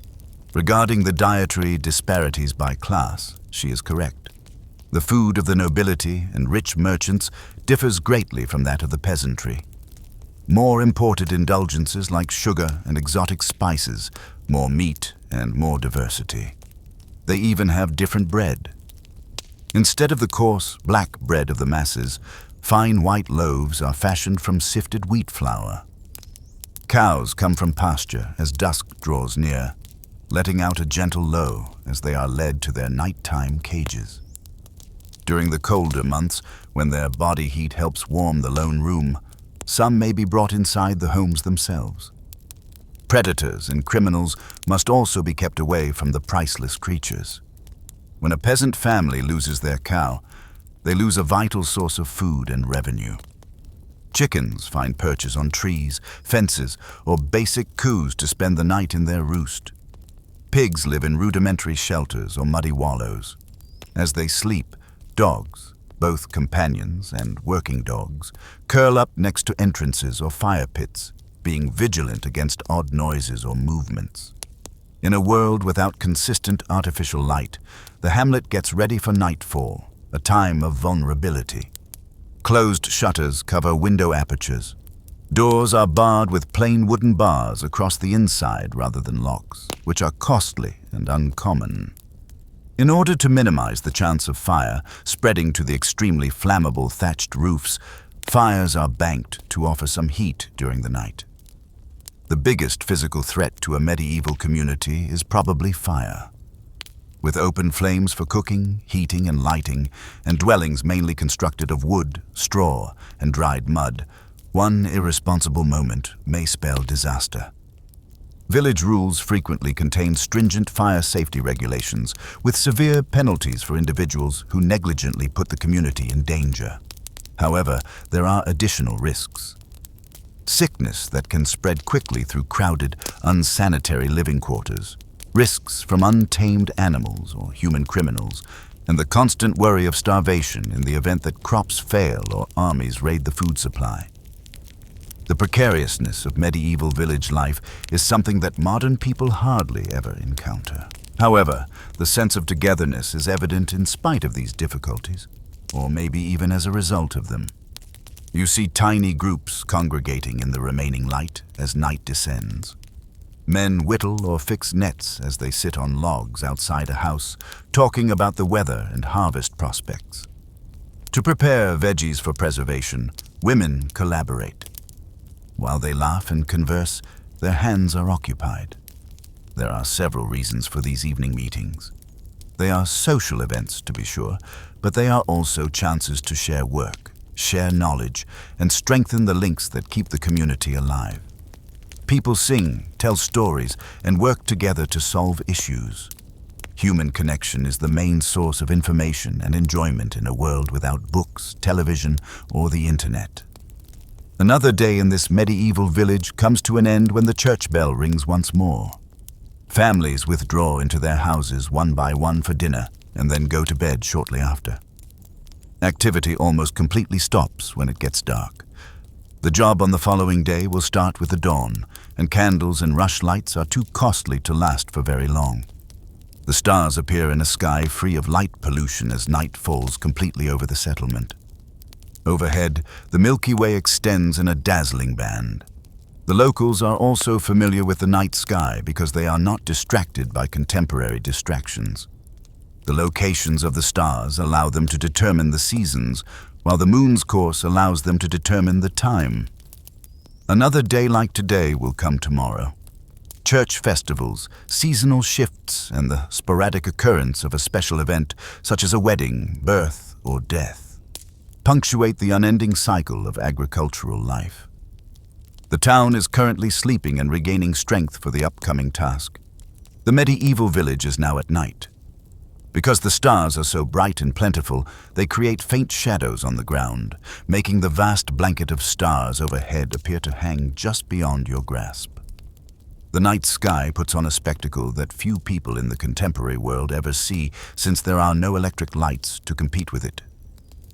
Regarding the dietary disparities by class, she is correct. The food of the nobility and rich merchants differs greatly from that of the peasantry. More imported indulgences like sugar and exotic spices, more meat and more diversity. They even have different bread. Instead of the coarse, black bread of the masses, fine white loaves are fashioned from sifted wheat flour. Cows come from pasture as dusk draws near, letting out a gentle low as they are led to their nighttime cages. During the colder months, when their body heat helps warm the lone room, some may be brought inside the homes themselves. Predators and criminals must also be kept away from the priceless creatures. When a peasant family loses their cow, they lose a vital source of food and revenue. Chickens find perches on trees, fences, or basic coos to spend the night in their roost. Pigs live in rudimentary shelters or muddy wallows. As they sleep, dogs, both companions and working dogs, curl up next to entrances or fire pits, being vigilant against odd noises or movements. In a world without consistent artificial light, the hamlet gets ready for nightfall, a time of vulnerability. Closed shutters cover window apertures. Doors are barred with plain wooden bars across the inside rather than locks, which are costly and uncommon. In order to minimize the chance of fire spreading to the extremely flammable thatched roofs, fires are banked to offer some heat during the night. The biggest physical threat to a medieval community is probably fire. With open flames for cooking, heating, and lighting, and dwellings mainly constructed of wood, straw, and dried mud, one irresponsible moment may spell disaster. Village rules frequently contain stringent fire safety regulations, with severe penalties for individuals who negligently put the community in danger. However, there are additional risks. Sickness that can spread quickly through crowded, unsanitary living quarters, risks from untamed animals or human criminals, and the constant worry of starvation in the event that crops fail or armies raid the food supply. The precariousness of medieval village life is something that modern people hardly ever encounter. However, the sense of togetherness is evident in spite of these difficulties, or maybe even as a result of them. You see tiny groups congregating in the remaining light as night descends. Men whittle or fix nets as they sit on logs outside a house, talking about the weather and harvest prospects. To prepare veggies for preservation, women collaborate. While they laugh and converse, their hands are occupied. There are several reasons for these evening meetings. They are social events, to be sure, but they are also chances to share work, share knowledge, and strengthen the links that keep the community alive. People sing, tell stories, and work together to solve issues. Human connection is the main source of information and enjoyment in a world without books, television, or the internet. Another day in this medieval village comes to an end when the church bell rings once more. Families withdraw into their houses one by one for dinner and then go to bed shortly after. Activity almost completely stops when it gets dark. The job on the following day will start with the dawn, and candles and rushlights are too costly to last for very long. The stars appear in a sky free of light pollution as night falls completely over the settlement. Overhead, the Milky Way extends in a dazzling band. The locals are also familiar with the night sky because they are not distracted by contemporary distractions. The locations of the stars allow them to determine the seasons, while the moon's course allows them to determine the time. Another day like today will come tomorrow. Church festivals, seasonal shifts, and the sporadic occurrence of a special event, such as a wedding, birth, or death, punctuate the unending cycle of agricultural life. The town is currently sleeping and regaining strength for the upcoming task. The medieval village is now at night. Because the stars are so bright and plentiful, they create faint shadows on the ground, making the vast blanket of stars overhead appear to hang just beyond your grasp. The night sky puts on a spectacle that few people in the contemporary world ever see, since there are no electric lights to compete with it.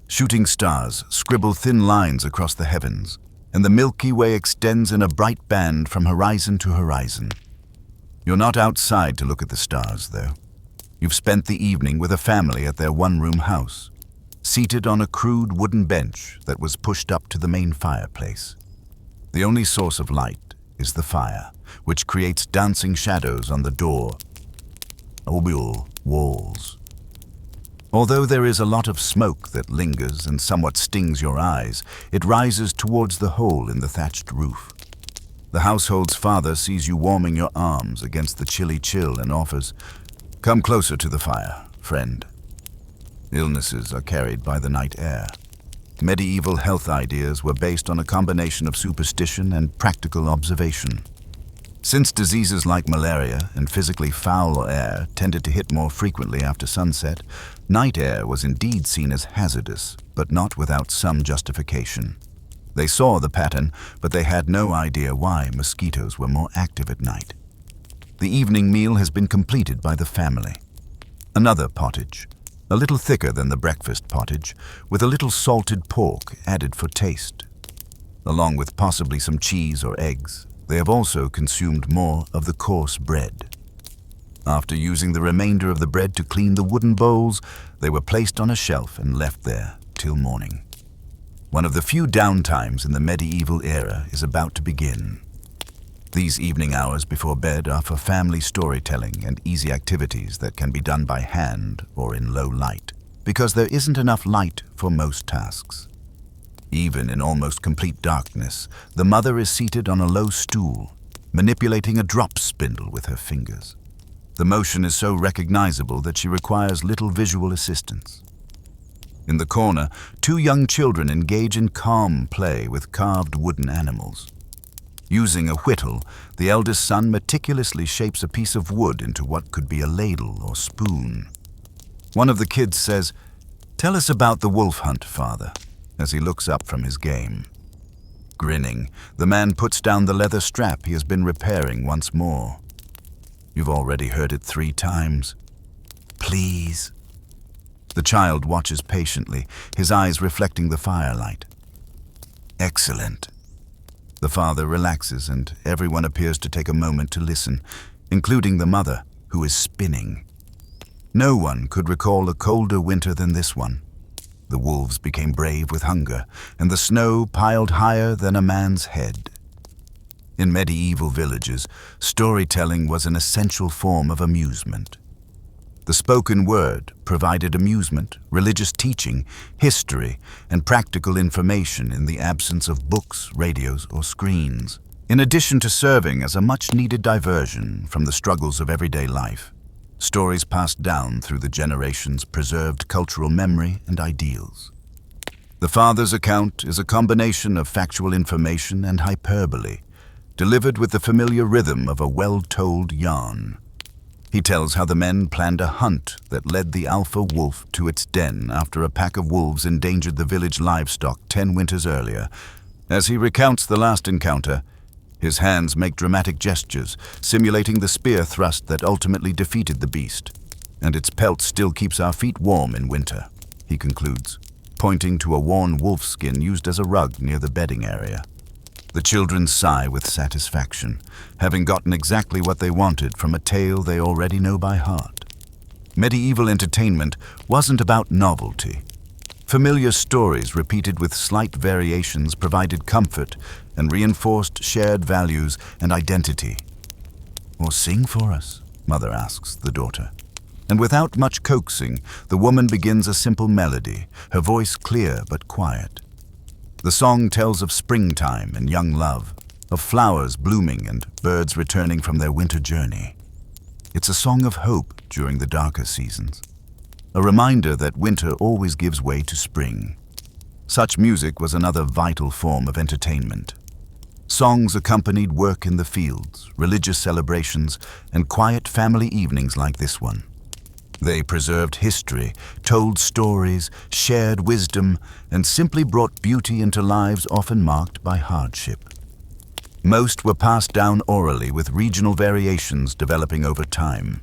Shooting stars scribble thin lines across the heavens, and the Milky Way extends in a bright band from horizon to horizon. You're not outside to look at the stars, though. You've spent the evening with a family at their one-room house, seated on a crude wooden bench that was pushed up to the main fireplace. The only source of light is the fire, which creates dancing shadows on the door or walls. Although there is a lot of smoke that lingers and somewhat stings your eyes, it rises towards the hole in the thatched roof. The household's father sees you warming your arms against the chilly chill and offers, "Come closer to the fire, friend." Illnesses are carried by the night air. Medieval health ideas were based on a combination of superstition and practical observation. Since diseases like malaria and physically foul air tended to hit more frequently after sunset, night air was indeed seen as hazardous, but not without some justification. They saw the pattern, but they had no idea why mosquitoes were more active at night. The evening meal has been completed by the family. Another pottage, a little thicker than the breakfast pottage, with a little salted pork added for taste. Along with possibly some cheese or eggs, they have also consumed more of the coarse bread. After using the remainder of the bread to clean the wooden bowls, they were placed on a shelf and left there till morning. One of the few downtimes in the medieval era is about to begin. These evening hours before bed are for family storytelling and easy activities that can be done by hand or in low light, because there isn't enough light for most tasks. Even in almost complete darkness, the mother is seated on a low stool, manipulating a drop spindle with her fingers. The motion is so recognizable that she requires little visual assistance. In the corner, two young children engage in calm play with carved wooden animals. Using a whittle, the eldest son meticulously shapes a piece of wood into what could be a ladle or spoon. One of the kids says, "Tell us about the wolf hunt, father," as he looks up from his game. Grinning, the man puts down the leather strap he has been repairing once more. "You've already heard it 3 times. Please." The child watches patiently, his eyes reflecting the firelight. "Excellent." The father relaxes, and everyone appears to take a moment to listen, including the mother, who is spinning. No one could recall a colder winter than this one. The wolves became brave with hunger, and the snow piled higher than a man's head. In medieval villages, storytelling was an essential form of amusement. The spoken word provided amusement, religious teaching, history, and practical information in the absence of books, radios, or screens, in addition to serving as a much-needed diversion from the struggles of everyday life. Stories passed down through the generations preserved cultural memory and ideals. The father's account is a combination of factual information and hyperbole, delivered with the familiar rhythm of a well-told yarn. He tells how the men planned a hunt that led the alpha wolf to its den after a pack of wolves endangered the village livestock 10 winters earlier. As he recounts the last encounter, his hands make dramatic gestures, simulating the spear thrust that ultimately defeated the beast. And its pelt still keeps our feet warm in winter, he concludes, pointing to a worn wolf skin used as a rug near the bedding area. The children sigh with satisfaction, having gotten exactly what they wanted from a tale they already know by heart. Medieval entertainment wasn't about novelty. Familiar stories repeated with slight variations provided comfort and reinforced shared values and identity. "Or sing for us," Mother asks the daughter. And without much coaxing, the woman begins a simple melody, her voice clear but quiet. The song tells of springtime and young love, of flowers blooming and birds returning from their winter journey. It's a song of hope during the darker seasons, a reminder that winter always gives way to spring. Such music was another vital form of entertainment. Songs accompanied work in the fields, religious celebrations, and quiet family evenings like this one. They preserved history, told stories, shared wisdom, and simply brought beauty into lives often marked by hardship. Most were passed down orally, with regional variations developing over time.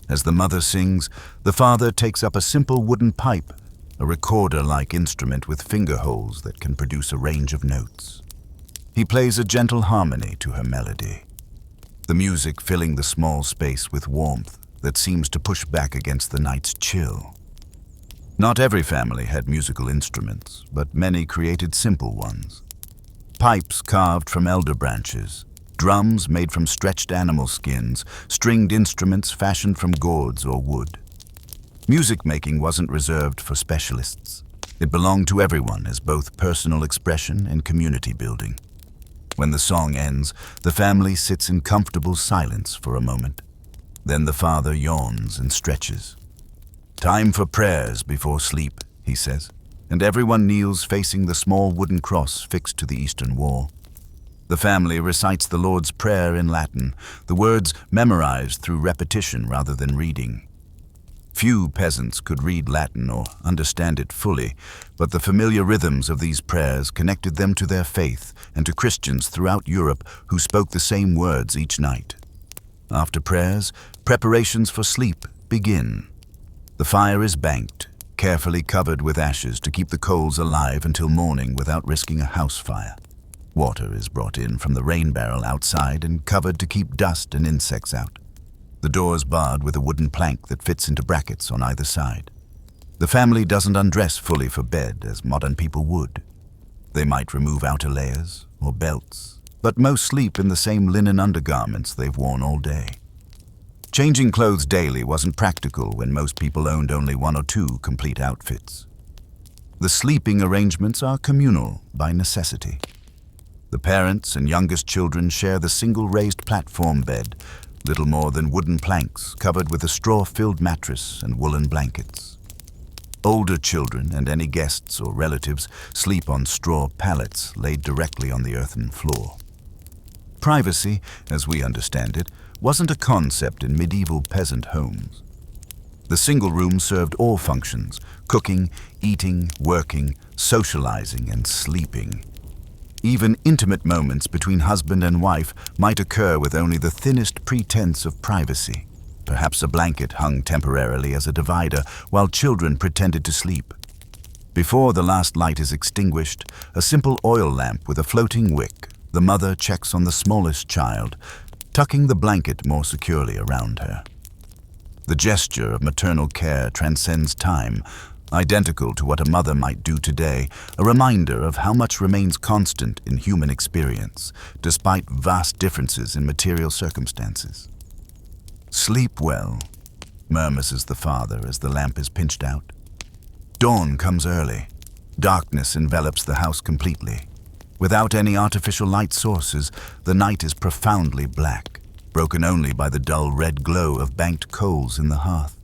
As the mother sings, the father takes up a simple wooden pipe, a recorder-like instrument with finger holes that can produce a range of notes. He plays a gentle harmony to her melody, the music filling the small space with warmth that seems to push back against the night's chill. Not every family had musical instruments, but many created simple ones. Pipes carved from elder branches, drums made from stretched animal skins, stringed instruments fashioned from gourds or wood. Music making wasn't reserved for specialists. It belonged to everyone as both personal expression and community building. When the song ends, the family sits in comfortable silence for a moment. Then the father yawns and stretches. "Time for prayers before sleep," he says, and everyone kneels facing the small wooden cross fixed to the eastern wall. The family recites the Lord's Prayer in Latin, the words memorized through repetition rather than reading. Few peasants could read Latin or understand it fully, but the familiar rhythms of these prayers connected them to their faith and to Christians throughout Europe who spoke the same words each night. After prayers, preparations for sleep begin. The fire is banked, carefully covered with ashes to keep the coals alive until morning without risking a house fire. Water is brought in from the rain barrel outside and covered to keep dust and insects out. The doors barred with a wooden plank that fits into brackets on either side. The family doesn't undress fully for bed as modern people would. They might remove outer layers or belts, but most sleep in the same linen undergarments they've worn all day. Changing clothes daily wasn't practical when most people owned only one or two complete outfits. The sleeping arrangements are communal by necessity. The parents and youngest children share the single raised platform bed, little more than wooden planks covered with a straw-filled mattress and woolen blankets. Older children and any guests or relatives sleep on straw pallets laid directly on the earthen floor. Privacy, as we understand it, wasn't a concept in medieval peasant homes. The single room served all functions: cooking, eating, working, socializing, and sleeping. Even intimate moments between husband and wife might occur with only the thinnest pretense of privacy. Perhaps a blanket hung temporarily as a divider while children pretended to sleep. Before the last light is extinguished, a simple oil lamp with a floating wick, the mother checks on the smallest child, tucking the blanket more securely around her. The gesture of maternal care transcends time, identical to what a mother might do today, a reminder of how much remains constant in human experience, despite vast differences in material circumstances. "Sleep well," murmurs the father as the lamp is pinched out. Dawn comes early. Darkness envelops the house completely. Without any artificial light sources, the night is profoundly black, broken only by the dull red glow of banked coals in the hearth.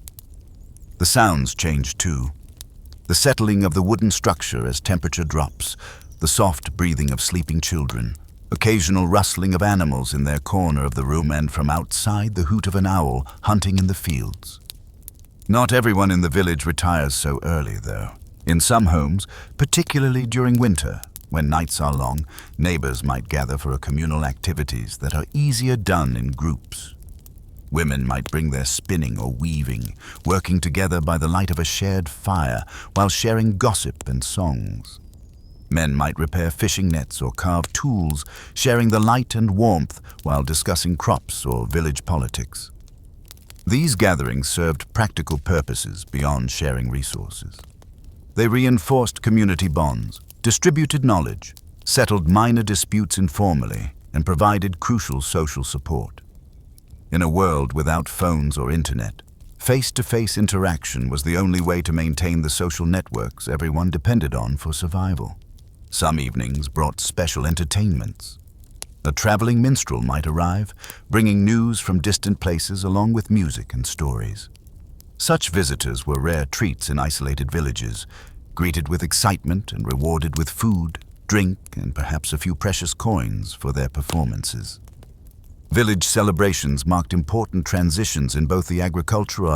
The sounds change too. The settling of the wooden structure as temperature drops, the soft breathing of sleeping children, occasional rustling of animals in their corner of the room, and from outside the hoot of an owl hunting in the fields. Not everyone in the village retires so early, though. In some homes, particularly during winter, when nights are long, neighbors might gather for communal activities that are easier done in groups. Women might bring their spinning or weaving, working together by the light of a shared fire while sharing gossip and songs. Men might repair fishing nets or carve tools, sharing the light and warmth while discussing crops or village politics. These gatherings served practical purposes beyond sharing resources. They reinforced community bonds, distributed knowledge, settled minor disputes informally, and provided crucial social support. In a world without phones or internet, face-to-face interaction was the only way to maintain the social networks everyone depended on for survival. Some evenings brought special entertainments. A traveling minstrel might arrive, bringing news from distant places along with music and stories. Such visitors were rare treats in isolated villages, greeted with excitement and rewarded with food, drink, and perhaps a few precious coins for their performances. Village celebrations marked important transitions in both the agricultural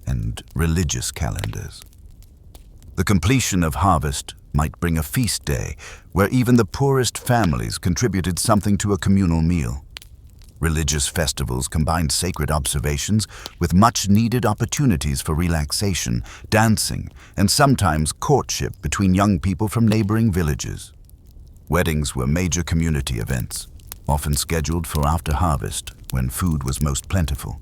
and religious calendars. The completion of harvest might bring a feast day where even the poorest families contributed something to a communal meal. Religious festivals combined sacred observations with much-needed opportunities for relaxation, dancing, and sometimes courtship between young people from neighboring villages. Weddings were major community events, often scheduled for after harvest, when food was most plentiful.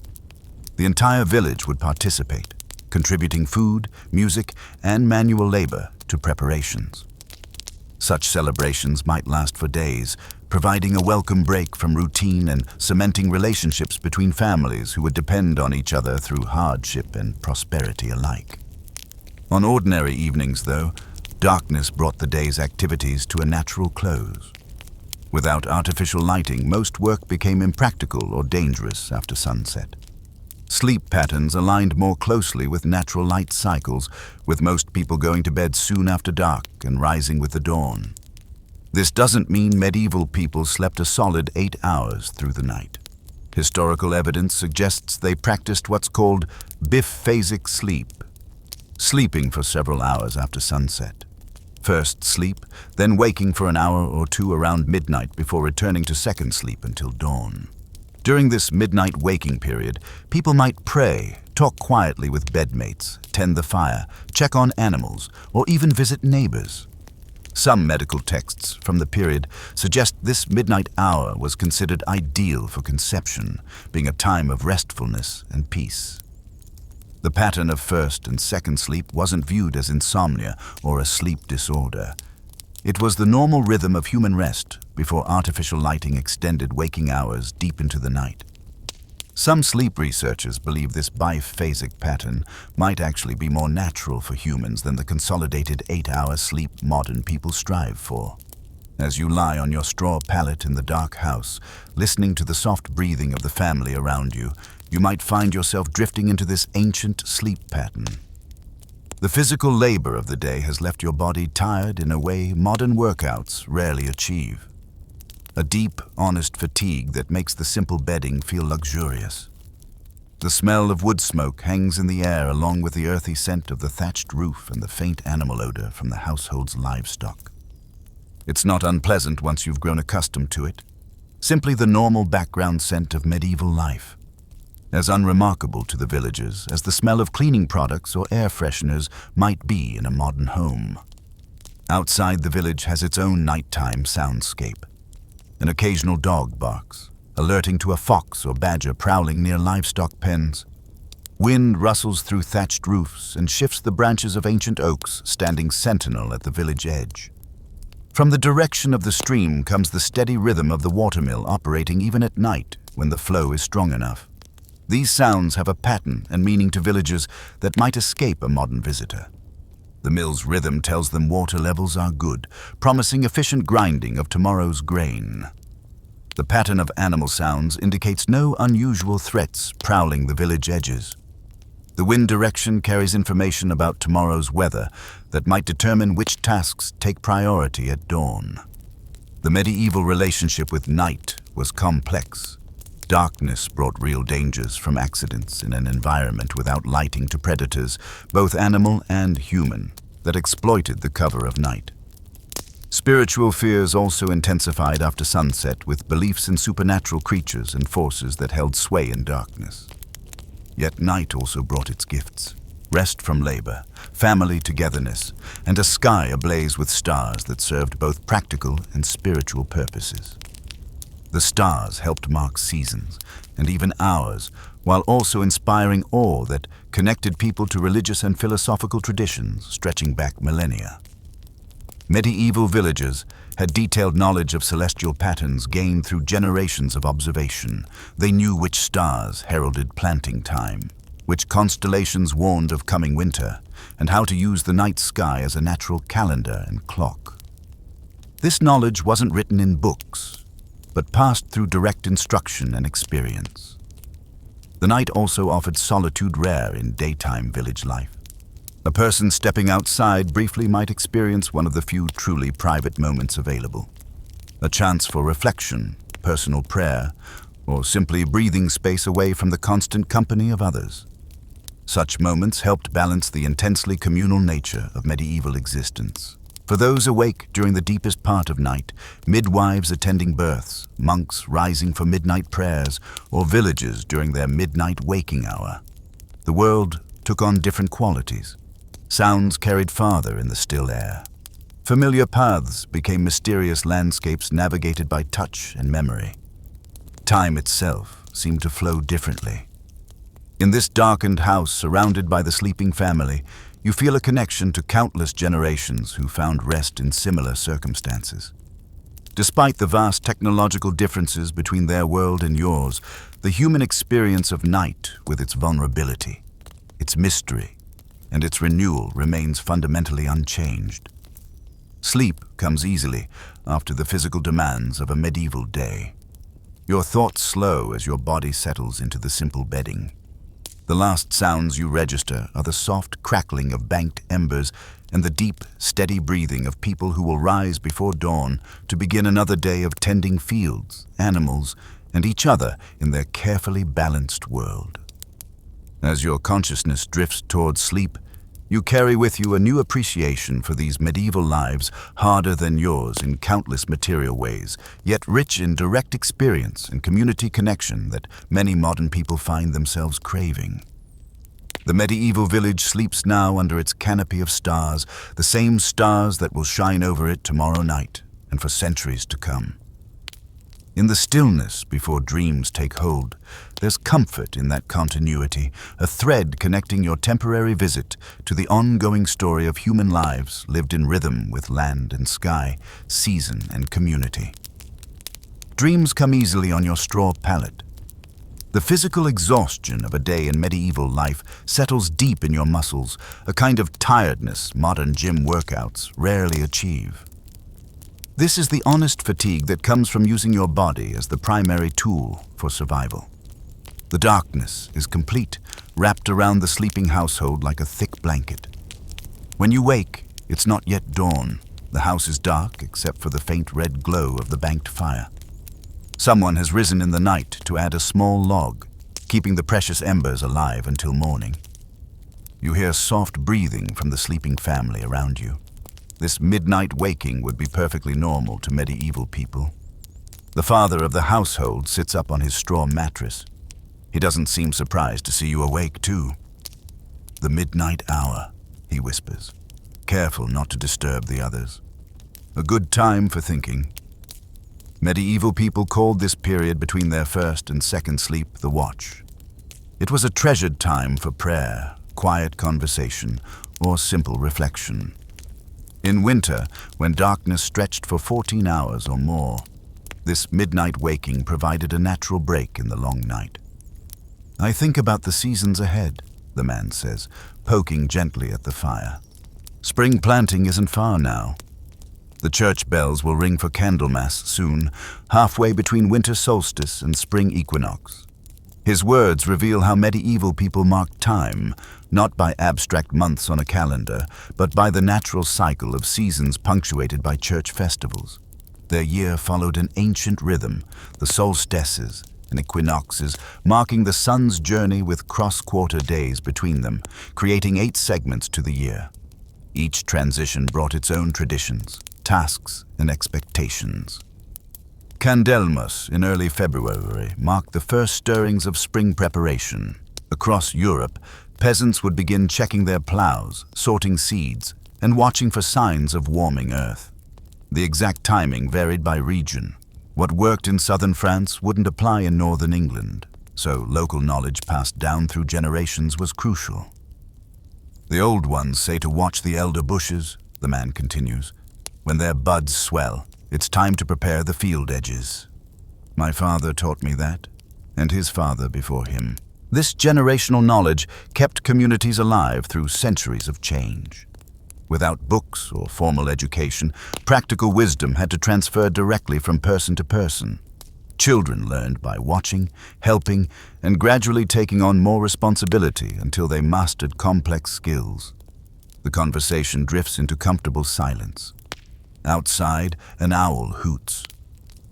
The entire village would participate, contributing food, music, and manual labor to preparations. Such celebrations might last for days, providing a welcome break from routine and cementing relationships between families who would depend on each other through hardship and prosperity alike. On ordinary evenings, though, darkness brought the day's activities to a natural close. Without artificial lighting, most work became impractical or dangerous after sunset. Sleep patterns aligned more closely with natural light cycles, with most people going to bed soon after dark and rising with the dawn. This doesn't mean medieval people slept a solid 8 hours through the night. Historical evidence suggests they practiced what's called biphasic sleep, sleeping for several hours after sunset. First sleep, then waking for an hour or two around midnight before returning to second sleep until dawn. During this midnight waking period, people might pray, talk quietly with bedmates, tend the fire, check on animals, or even visit neighbors. Some medical texts from the period suggest this midnight hour was considered ideal for conception, being a time of restfulness and peace. The pattern of first and second sleep wasn't viewed as insomnia or a sleep disorder. It was the normal rhythm of human rest before artificial lighting extended waking hours deep into the night. Some sleep researchers believe this biphasic pattern might actually be more natural for humans than the consolidated 8-hour sleep modern people strive for. As you lie on your straw pallet in the dark house, listening to the soft breathing of the family around you, you might find yourself drifting into this ancient sleep pattern. The physical labor of the day has left your body tired in a way modern workouts rarely achieve. A deep, honest fatigue that makes the simple bedding feel luxurious. The smell of wood smoke hangs in the air along with the earthy scent of the thatched roof and the faint animal odor from the household's livestock. It's not unpleasant once you've grown accustomed to it, simply the normal background scent of medieval life. As unremarkable to the villagers as the smell of cleaning products or air fresheners might be in a modern home. Outside the village has its own nighttime soundscape. An occasional dog barks, alerting to a fox or badger prowling near livestock pens. Wind rustles through thatched roofs and shifts the branches of ancient oaks standing sentinel at the village edge. From the direction of the stream comes the steady rhythm of the watermill operating even at night when the flow is strong enough. These sounds have a pattern and meaning to villagers that might escape a modern visitor. The mill's rhythm tells them water levels are good, promising efficient grinding of tomorrow's grain. The pattern of animal sounds indicates no unusual threats prowling the village edges. The wind direction carries information about tomorrow's weather that might determine which tasks take priority at dawn. The medieval relationship with night was complex. Darkness brought real dangers from accidents in an environment without lighting to predators, both animal and human, that exploited the cover of night. Spiritual fears also intensified after sunset, with beliefs in supernatural creatures and forces that held sway in darkness. Yet night also brought its gifts: rest from labor, family togetherness, and a sky ablaze with stars that served both practical and spiritual purposes. The stars helped mark seasons, and even hours, while also inspiring awe that connected people to religious and philosophical traditions stretching back millennia. Medieval villagers had detailed knowledge of celestial patterns gained through generations of observation. They knew which stars heralded planting time, which constellations warned of coming winter, and how to use the night sky as a natural calendar and clock. This knowledge wasn't written in books, but passed through direct instruction and experience. The night also offered solitude rare in daytime village life. A person stepping outside briefly might experience one of the few truly private moments available. A chance for reflection, personal prayer, or simply breathing space away from the constant company of others. Such moments helped balance the intensely communal nature of medieval existence. For those awake during the deepest part of night, midwives attending births, monks rising for midnight prayers, or villagers during their midnight waking hour, the world took on different qualities. Sounds carried farther in the still air. Familiar paths became mysterious landscapes navigated by touch and memory. Time itself seemed to flow differently. In this darkened house surrounded by the sleeping family, you feel a connection to countless generations who found rest in similar circumstances. Despite the vast technological differences between their world and yours, the human experience of night, with its vulnerability, its mystery, and its renewal remains fundamentally unchanged. Sleep comes easily after the physical demands of a medieval day. Your thoughts slow as your body settles into the simple bedding. The last sounds you register are the soft crackling of banked embers and the deep, steady breathing of people who will rise before dawn to begin another day of tending fields, animals, and each other in their carefully balanced world. As your consciousness drifts towards sleep, you carry with you a new appreciation for these medieval lives, harder than yours in countless material ways, yet rich in direct experience and community connection that many modern people find themselves craving. The medieval village sleeps now under its canopy of stars, the same stars that will shine over it tomorrow night and for centuries to come. In the stillness before dreams take hold, there's comfort in that continuity, a thread connecting your temporary visit to the ongoing story of human lives lived in rhythm with land and sky, season and community. Dreams come easily on your straw pallet. The physical exhaustion of a day in medieval life settles deep in your muscles, a kind of tiredness modern gym workouts rarely achieve. This is the honest fatigue that comes from using your body as the primary tool for survival. The darkness is complete, wrapped around the sleeping household like a thick blanket. When you wake, it's not yet dawn. The house is dark except for the faint red glow of the banked fire. Someone has risen in the night to add a small log, keeping the precious embers alive until morning. You hear soft breathing from the sleeping family around you. This midnight waking would be perfectly normal to medieval people. The father of the household sits up on his straw mattress. He doesn't seem surprised to see you awake, too. "The midnight hour," he whispers, careful not to disturb the others. A good time for thinking. Medieval people called this period between their first and second sleep the watch. It was a treasured time for prayer, quiet conversation, or simple reflection. In winter, when darkness stretched for 14 hours or more, this midnight waking provided a natural break in the long night. "I think about the seasons ahead," the man says, poking gently at the fire. "Spring planting isn't far now. The church bells will ring for Candlemas soon, halfway between winter solstice and spring equinox." His words reveal how medieval people marked time, not by abstract months on a calendar, but by the natural cycle of seasons punctuated by church festivals. Their year followed an ancient rhythm, the solstices and equinoxes, marking the sun's journey with cross-quarter days between them, creating 8 segments to the year. Each transition brought its own traditions, tasks, and expectations. Candelmas in early February marked the first stirrings of spring preparation. Across Europe, peasants would begin checking their plows, sorting seeds, and watching for signs of warming earth. The exact timing varied by region. What worked in southern France wouldn't apply in northern England, so local knowledge passed down through generations was crucial. The old ones say to watch the elder bushes, the man continues. When their buds swell, it's time to prepare the field edges. My father taught me that, and his father before him. This generational knowledge kept communities alive through centuries of change. Without books or formal education, practical wisdom had to transfer directly from person to person. Children learned by watching, helping, and gradually taking on more responsibility until they mastered complex skills. The conversation drifts into comfortable silence. Outside, an owl hoots.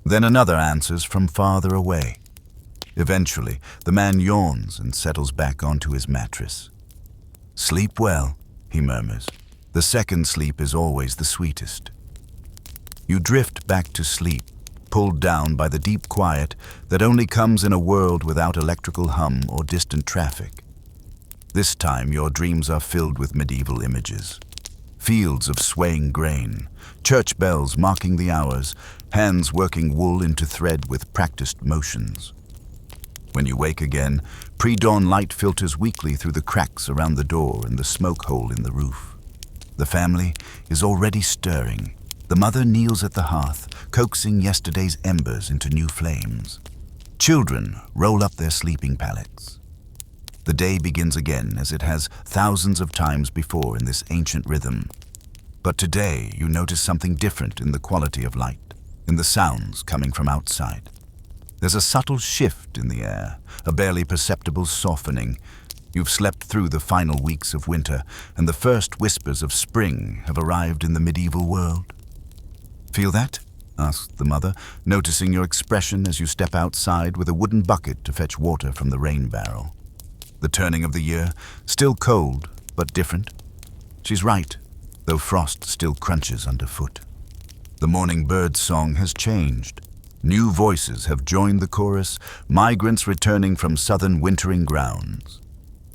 Then another answers from farther away. Eventually, the man yawns and settles back onto his mattress. "Sleep well," he murmurs. "The second sleep is always the sweetest." You drift back to sleep, pulled down by the deep quiet that only comes in a world without electrical hum or distant traffic. This time your dreams are filled with medieval images. Fields of swaying grain, church bells marking the hours, hands working wool into thread with practiced motions. When you wake again, pre-dawn light filters weakly through the cracks around the door and the smoke hole in the roof. The family is already stirring. The mother kneels at the hearth, coaxing yesterday's embers into new flames. Children roll up their sleeping pallets. The day begins again as it has thousands of times before in this ancient rhythm. But today you notice something different in the quality of light, in the sounds coming from outside. There's a subtle shift in the air, a barely perceptible softening. You've slept through the final weeks of winter, and the first whispers of spring have arrived in the medieval world. "Feel that?" asked the mother, noticing your expression as you step outside with a wooden bucket to fetch water from the rain barrel. The turning of the year, still cold, but different. She's right, though frost still crunches underfoot. The morning bird's song has changed. New voices have joined the chorus, migrants returning from southern wintering grounds.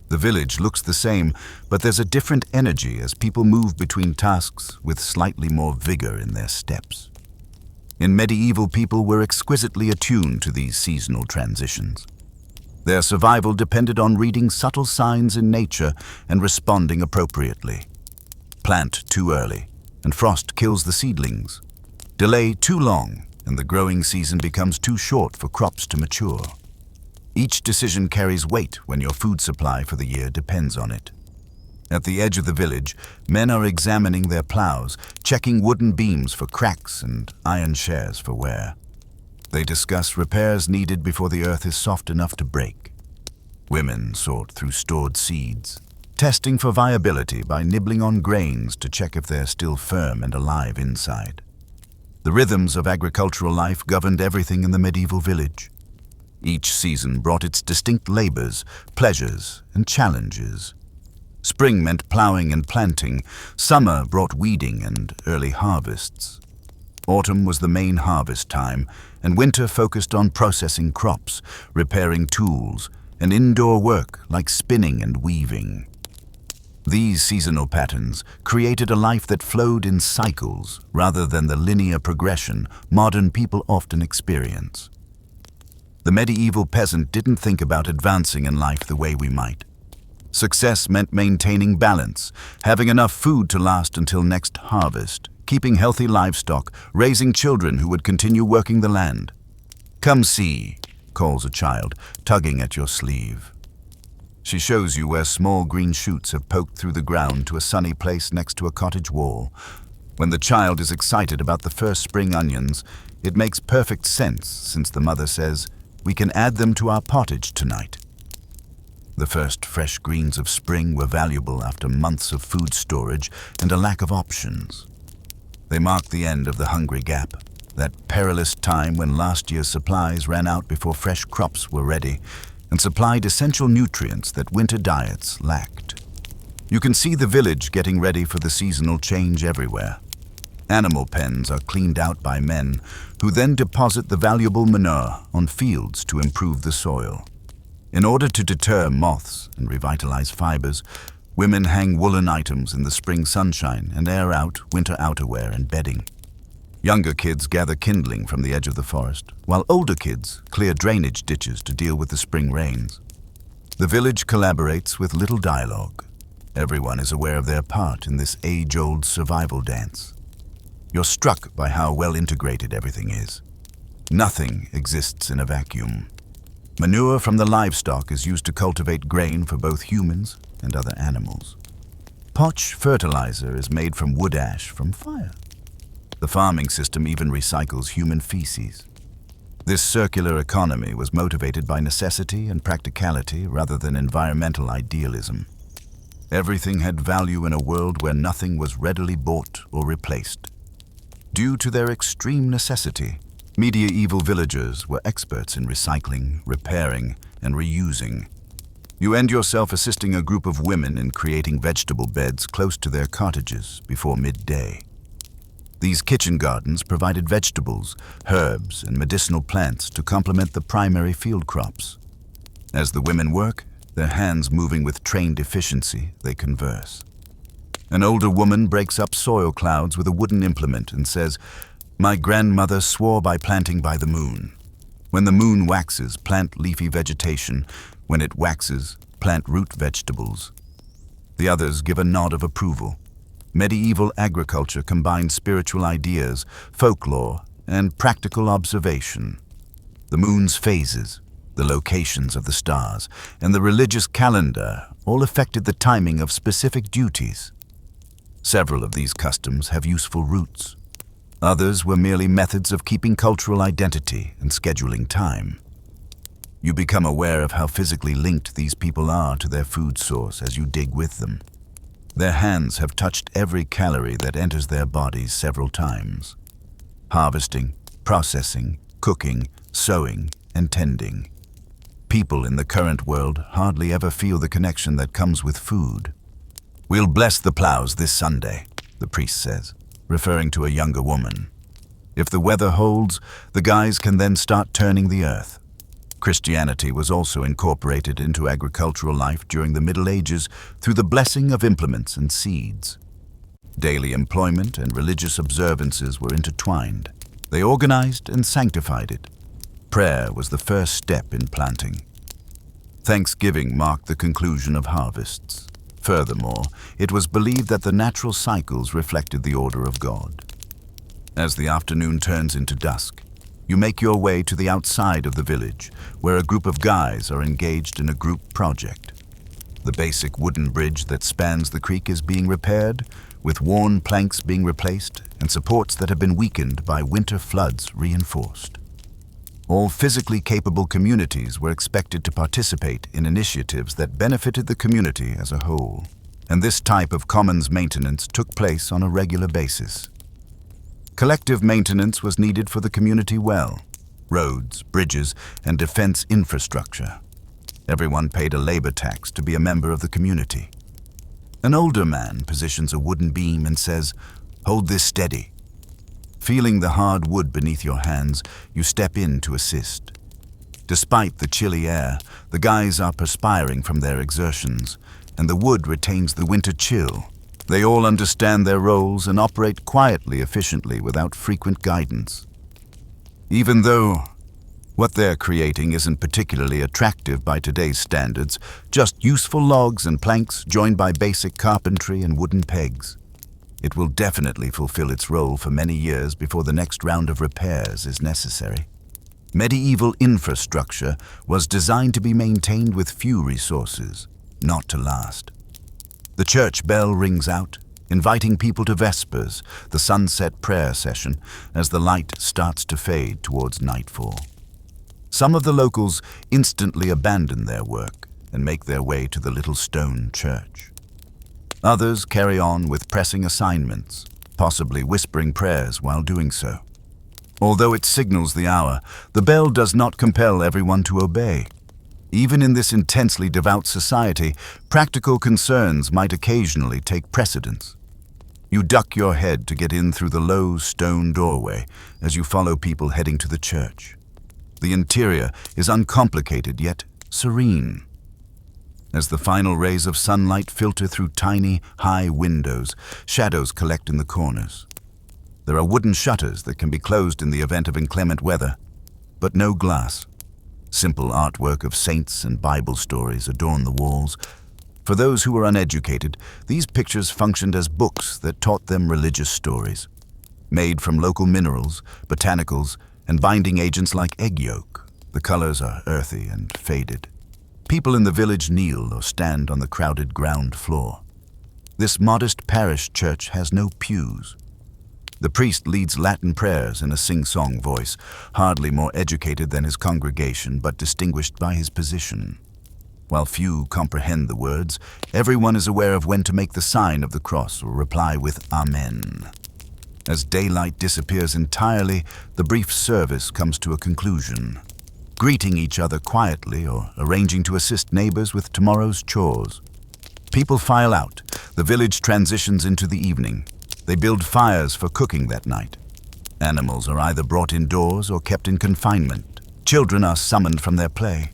The village looks the same, but there's a different energy as people move between tasks with slightly more vigor in their steps. In medieval, people were exquisitely attuned to these seasonal transitions. Their survival depended on reading subtle signs in nature and responding appropriately. Plant too early, and frost kills the seedlings. Delay too long, and the growing season becomes too short for crops to mature. Each decision carries weight when your food supply for the year depends on it. At the edge of the village, men are examining their plows, checking wooden beams for cracks and iron shares for wear. They discuss repairs needed before the earth is soft enough to break. Women sort through stored seeds, testing for viability by nibbling on grains to check if they're still firm and alive inside. The rhythms of agricultural life governed everything in the medieval village. Each season brought its distinct labors, pleasures, and challenges. Spring meant plowing and planting. Summer brought weeding and early harvests. Autumn was the main harvest time, and winter focused on processing crops, repairing tools, and indoor work like spinning and weaving. These seasonal patterns created a life that flowed in cycles rather than the linear progression modern people often experience. The medieval peasant didn't think about advancing in life the way we might. Success meant maintaining balance, having enough food to last until next harvest, keeping healthy livestock, raising children who would continue working the land. "Come see," calls a child, tugging at your sleeve. She shows you where small green shoots have poked through the ground to a sunny place next to a cottage wall. When the child is excited about the first spring onions, it makes perfect sense since the mother says, "We can add them to our pottage tonight." The first fresh greens of spring were valuable after months of food storage and a lack of options. They marked the end of the hungry gap, that perilous time when last year's supplies ran out before fresh crops were ready and supplied essential nutrients that winter diets lacked. You can see the village getting ready for the seasonal change everywhere. Animal pens are cleaned out by men who then deposit the valuable manure on fields to improve the soil. In order to deter moths and revitalize fibers, women hang woolen items in the spring sunshine and air out winter outerwear and bedding. Younger kids gather kindling from the edge of the forest, while older kids clear drainage ditches to deal with the spring rains. The village collaborates with little dialogue. Everyone is aware of their part in this age-old survival dance. You're struck by how well integrated everything is. Nothing exists in a vacuum. Manure from the livestock is used to cultivate grain for both humans and other animals. Potch fertilizer is made from wood ash from fire. The farming system even recycles human feces. This circular economy was motivated by necessity and practicality rather than environmental idealism. Everything had value in a world where nothing was readily bought or replaced. Due to their extreme necessity, medieval villagers were experts in recycling, repairing, and reusing. You end yourself assisting a group of women in creating vegetable beds close to their cottages before midday. These kitchen gardens provided vegetables, herbs, and medicinal plants to complement the primary field crops. As the women work, their hands moving with trained efficiency, they converse. An older woman breaks up soil clouds with a wooden implement and says, "My grandmother swore by planting by the moon. When the moon waxes, plant leafy vegetation. When it waxes, plant root vegetables." The others give a nod of approval. Medieval agriculture combined spiritual ideas, folklore, and practical observation. The moon's phases, the locations of the stars, and the religious calendar all affected the timing of specific duties. Several of these customs have useful roots. Others were merely methods of keeping cultural identity and scheduling time. You become aware of how physically linked these people are to their food source as you dig with them. Their hands have touched every calorie that enters their bodies several times. Harvesting, processing, cooking, sowing, and tending. People in the current world hardly ever feel the connection that comes with food. "We'll bless the plows this Sunday," the priest says, referring to a younger woman. If the weather holds, the guys can then start turning the earth. Christianity was also incorporated into agricultural life during the Middle Ages through the blessing of implements and seeds. Daily employment and religious observances were intertwined. They organized and sanctified it. Prayer was the first step in planting. Thanksgiving marked the conclusion of harvests. Furthermore, it was believed that the natural cycles reflected the order of God. As the afternoon turns into dusk, you make your way to the outside of the village, where a group of guys are engaged in a group project. The basic wooden bridge that spans the creek is being repaired, with worn planks being replaced and supports that have been weakened by winter floods reinforced. All physically capable communities were expected to participate in initiatives that benefited the community as a whole, and this type of commons maintenance took place on a regular basis. Collective maintenance was needed for the community well: roads, bridges, and defense infrastructure. Everyone paid a labor tax to be a member of the community. An older man positions a wooden beam and says, "Hold this steady." Feeling the hard wood beneath your hands, you step in to assist. Despite the chilly air, the guys are perspiring from their exertions, and the wood retains the winter chill. They all understand their roles and operate quietly, efficiently, without frequent guidance. Even though what they're creating isn't particularly attractive by today's standards, just useful logs and planks joined by basic carpentry and wooden pegs. It will definitely fulfill its role for many years before the next round of repairs is necessary. Medieval infrastructure was designed to be maintained with few resources, not to last. The church bell rings out, inviting people to Vespers, the sunset prayer session, as the light starts to fade towards nightfall. Some of the locals instantly abandon their work and make their way to the little stone church. Others carry on with pressing assignments, possibly whispering prayers while doing so. Although it signals the hour, the bell does not compel everyone to obey. Even in this intensely devout society, practical concerns might occasionally take precedence. You duck your head to get in through the low stone doorway as you follow people heading to the church. The interior is uncomplicated yet serene. As the final rays of sunlight filter through tiny, high windows, shadows collect in the corners. There are wooden shutters that can be closed in the event of inclement weather, but no glass. Simple artwork of saints and Bible stories adorn the walls. For those who were uneducated, these pictures functioned as books that taught them religious stories. Made from local minerals, botanicals, and binding agents like egg yolk, the colors are earthy and faded. People in the village kneel or stand on the crowded ground floor. This modest parish church has no pews. The priest leads Latin prayers in a sing-song voice, hardly more educated than his congregation, but distinguished by his position. While few comprehend the words, everyone is aware of when to make the sign of the cross or reply with Amen. As daylight disappears entirely, the brief service comes to a conclusion. Greeting each other quietly or arranging to assist neighbors with tomorrow's chores. People file out. The village transitions into the evening. They build fires for cooking that night. Animals are either brought indoors or kept in confinement. Children are summoned from their play.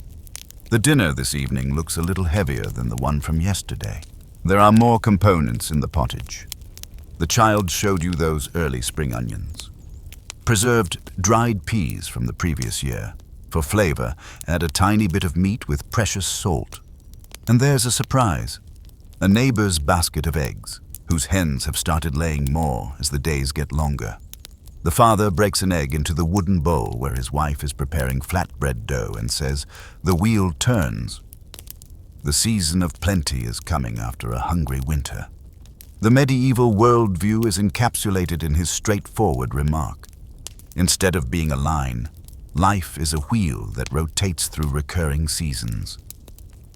The dinner this evening looks a little heavier than the one from yesterday. There are more components in the pottage. The child showed you those early spring onions. Preserved dried peas from the previous year. For flavor, add a tiny bit of meat with precious salt. And there's a surprise. A neighbor's basket of eggs, whose hens have started laying more as the days get longer. The father breaks an egg into the wooden bowl where his wife is preparing flatbread dough and says, "The wheel turns." The season of plenty is coming after a hungry winter. The medieval worldview is encapsulated in his straightforward remark. Instead of being a line, life is a wheel that rotates through recurring seasons.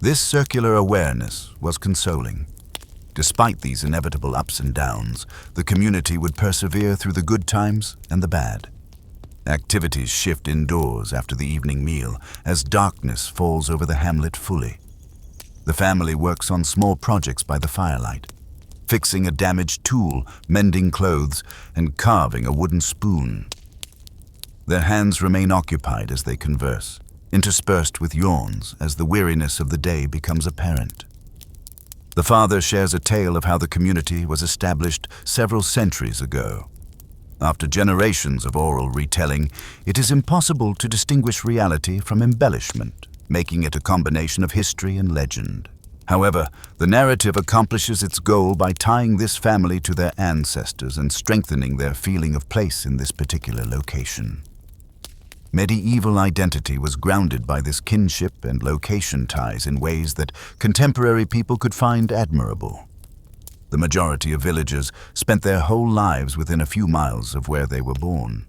This circular awareness was consoling. Despite these inevitable ups and downs, the community would persevere through the good times and the bad. Activities shift indoors after the evening meal as darkness falls over the hamlet fully. The family works on small projects by the firelight, fixing a damaged tool, mending clothes, and carving a wooden spoon. Their hands remain occupied as they converse, interspersed with yawns as the weariness of the day becomes apparent. The father shares a tale of how the community was established several centuries ago. After generations of oral retelling, it is impossible to distinguish reality from embellishment, making it a combination of history and legend. However, the narrative accomplishes its goal by tying this family to their ancestors and strengthening their feeling of place in this particular location. Medieval identity was grounded by this kinship and location ties in ways that contemporary people could find admirable. The majority of villagers spent their whole lives within a few miles of where they were born.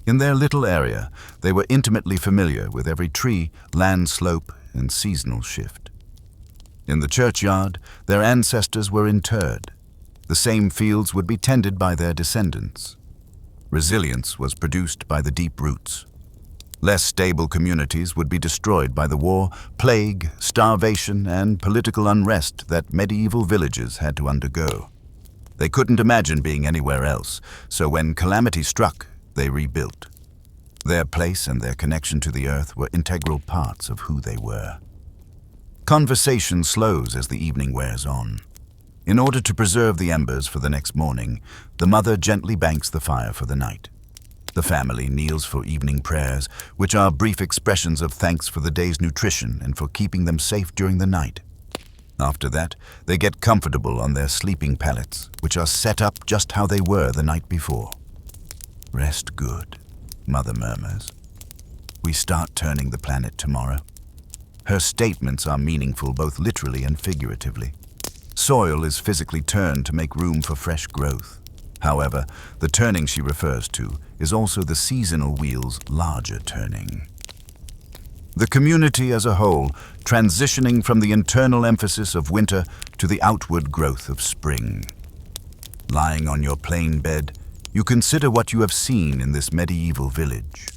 In their little area, they were intimately familiar with every tree, land slope, and seasonal shift. In the churchyard, their ancestors were interred. The same fields would be tended by their descendants. Resilience was produced by the deep roots. Less stable communities would be destroyed by the war, plague, starvation, and political unrest that medieval villages had to undergo. They couldn't imagine being anywhere else, so when calamity struck, they rebuilt. Their place and their connection to the earth were integral parts of who they were. Conversation slows as the evening wears on. In order to preserve the embers for the next morning, the mother gently banks the fire for the night. The family kneels for evening prayers, which are brief expressions of thanks for the day's nutrition and for keeping them safe during the night. After that, they get comfortable on their sleeping pallets, which are set up just how they were the night before. "Rest good," Mother murmurs. "We start turning the planet tomorrow." Her statements are meaningful both literally and figuratively. Soil is physically turned to make room for fresh growth. However, the turning she refers to is also the seasonal wheel's larger turning. The community as a whole transitioning from the internal emphasis of winter to the outward growth of spring. Lying on your plain bed, you consider what you have seen in this medieval village.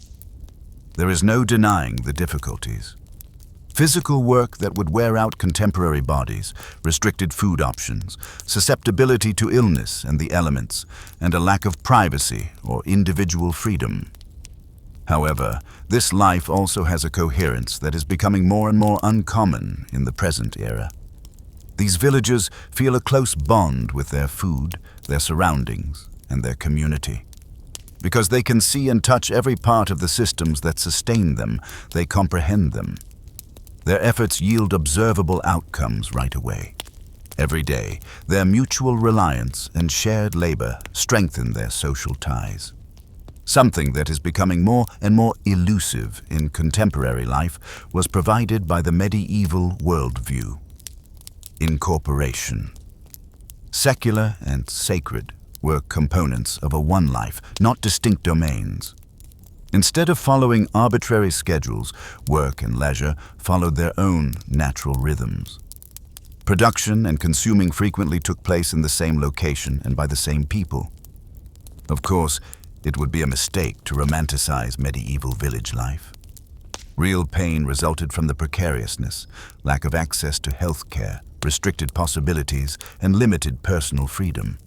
There is no denying the difficulties. Physical work that would wear out contemporary bodies, restricted food options, susceptibility to illness and the elements, and a lack of privacy or individual freedom. However, this life also has a coherence that is becoming more and more uncommon in the present era. These villagers feel a close bond with their food, their surroundings, and their community. Because they can see and touch every part of the systems that sustain them, they comprehend them. Their efforts yield observable outcomes right away. Every day, their mutual reliance and shared labor strengthen their social ties. Something that is becoming more and more elusive in contemporary life was provided by the medieval worldview. Incorporation. Secular and sacred were components of a one life, not distinct domains. Instead of following arbitrary schedules, work and leisure followed their own natural rhythms. Production and consuming frequently took place in the same location and by the same people. Of course, it would be a mistake to romanticize medieval village life. Real pain resulted from the precariousness, lack of access to health care, restricted possibilities, and limited personal freedom.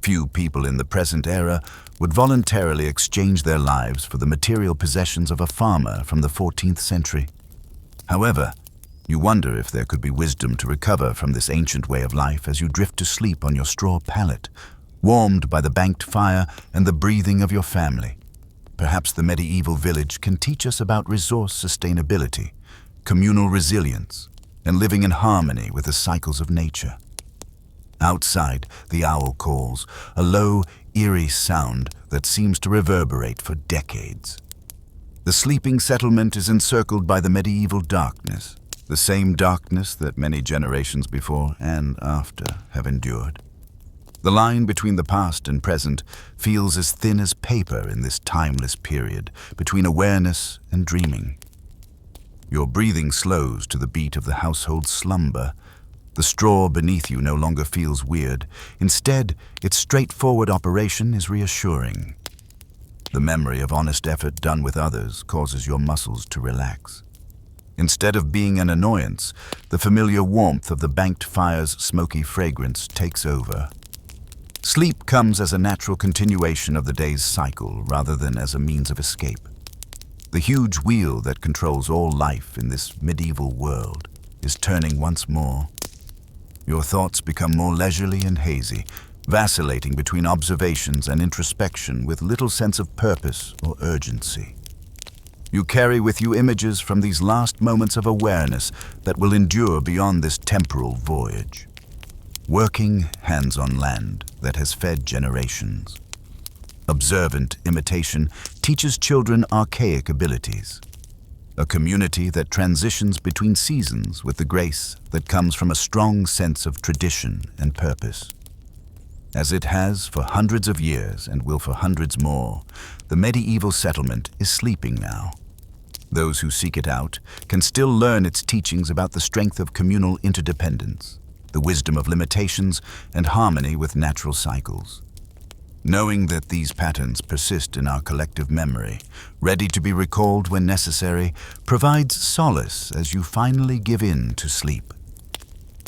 Few people in the present era would voluntarily exchange their lives for the material possessions of a farmer from the 14th century. However, you wonder if there could be wisdom to recover from this ancient way of life as you drift to sleep on your straw pallet, warmed by the banked fire and the breathing of your family. Perhaps the medieval village can teach us about resource sustainability, communal resilience, and living in harmony with the cycles of nature. Outside, the owl calls, a low, eerie sound that seems to reverberate for decades. The sleeping settlement is encircled by the medieval darkness, the same darkness that many generations before and after have endured. The line between the past and present feels as thin as paper in this timeless period between awareness and dreaming. Your breathing slows to the beat of the household slumber. The straw beneath you no longer feels weird. Instead, its straightforward operation is reassuring. The memory of honest effort done with others causes your muscles to relax. Instead of being an annoyance, the familiar warmth of the banked fire's smoky fragrance takes over. Sleep comes as a natural continuation of the day's cycle rather than as a means of escape. The huge wheel that controls all life in this medieval world is turning once more. Your thoughts become more leisurely and hazy, vacillating between observations and introspection with little sense of purpose or urgency. You carry with you images from these last moments of awareness that will endure beyond this temporal voyage. Working hands on land that has fed generations. Observant imitation teaches children archaic abilities. A community that transitions between seasons with the grace that comes from a strong sense of tradition and purpose. As it has for hundreds of years and will for hundreds more, the medieval settlement is sleeping now. Those who seek it out can still learn its teachings about the strength of communal interdependence, the wisdom of limitations, and harmony with natural cycles. Knowing that these patterns persist in our collective memory, ready to be recalled when necessary, provides solace as you finally give in to sleep.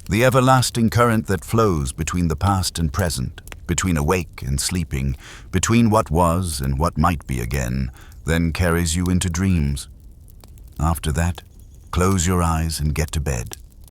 The everlasting current that flows between the past and present, between awake and sleeping, between what was and what might be again, then carries you into dreams. After that, close your eyes and get to bed.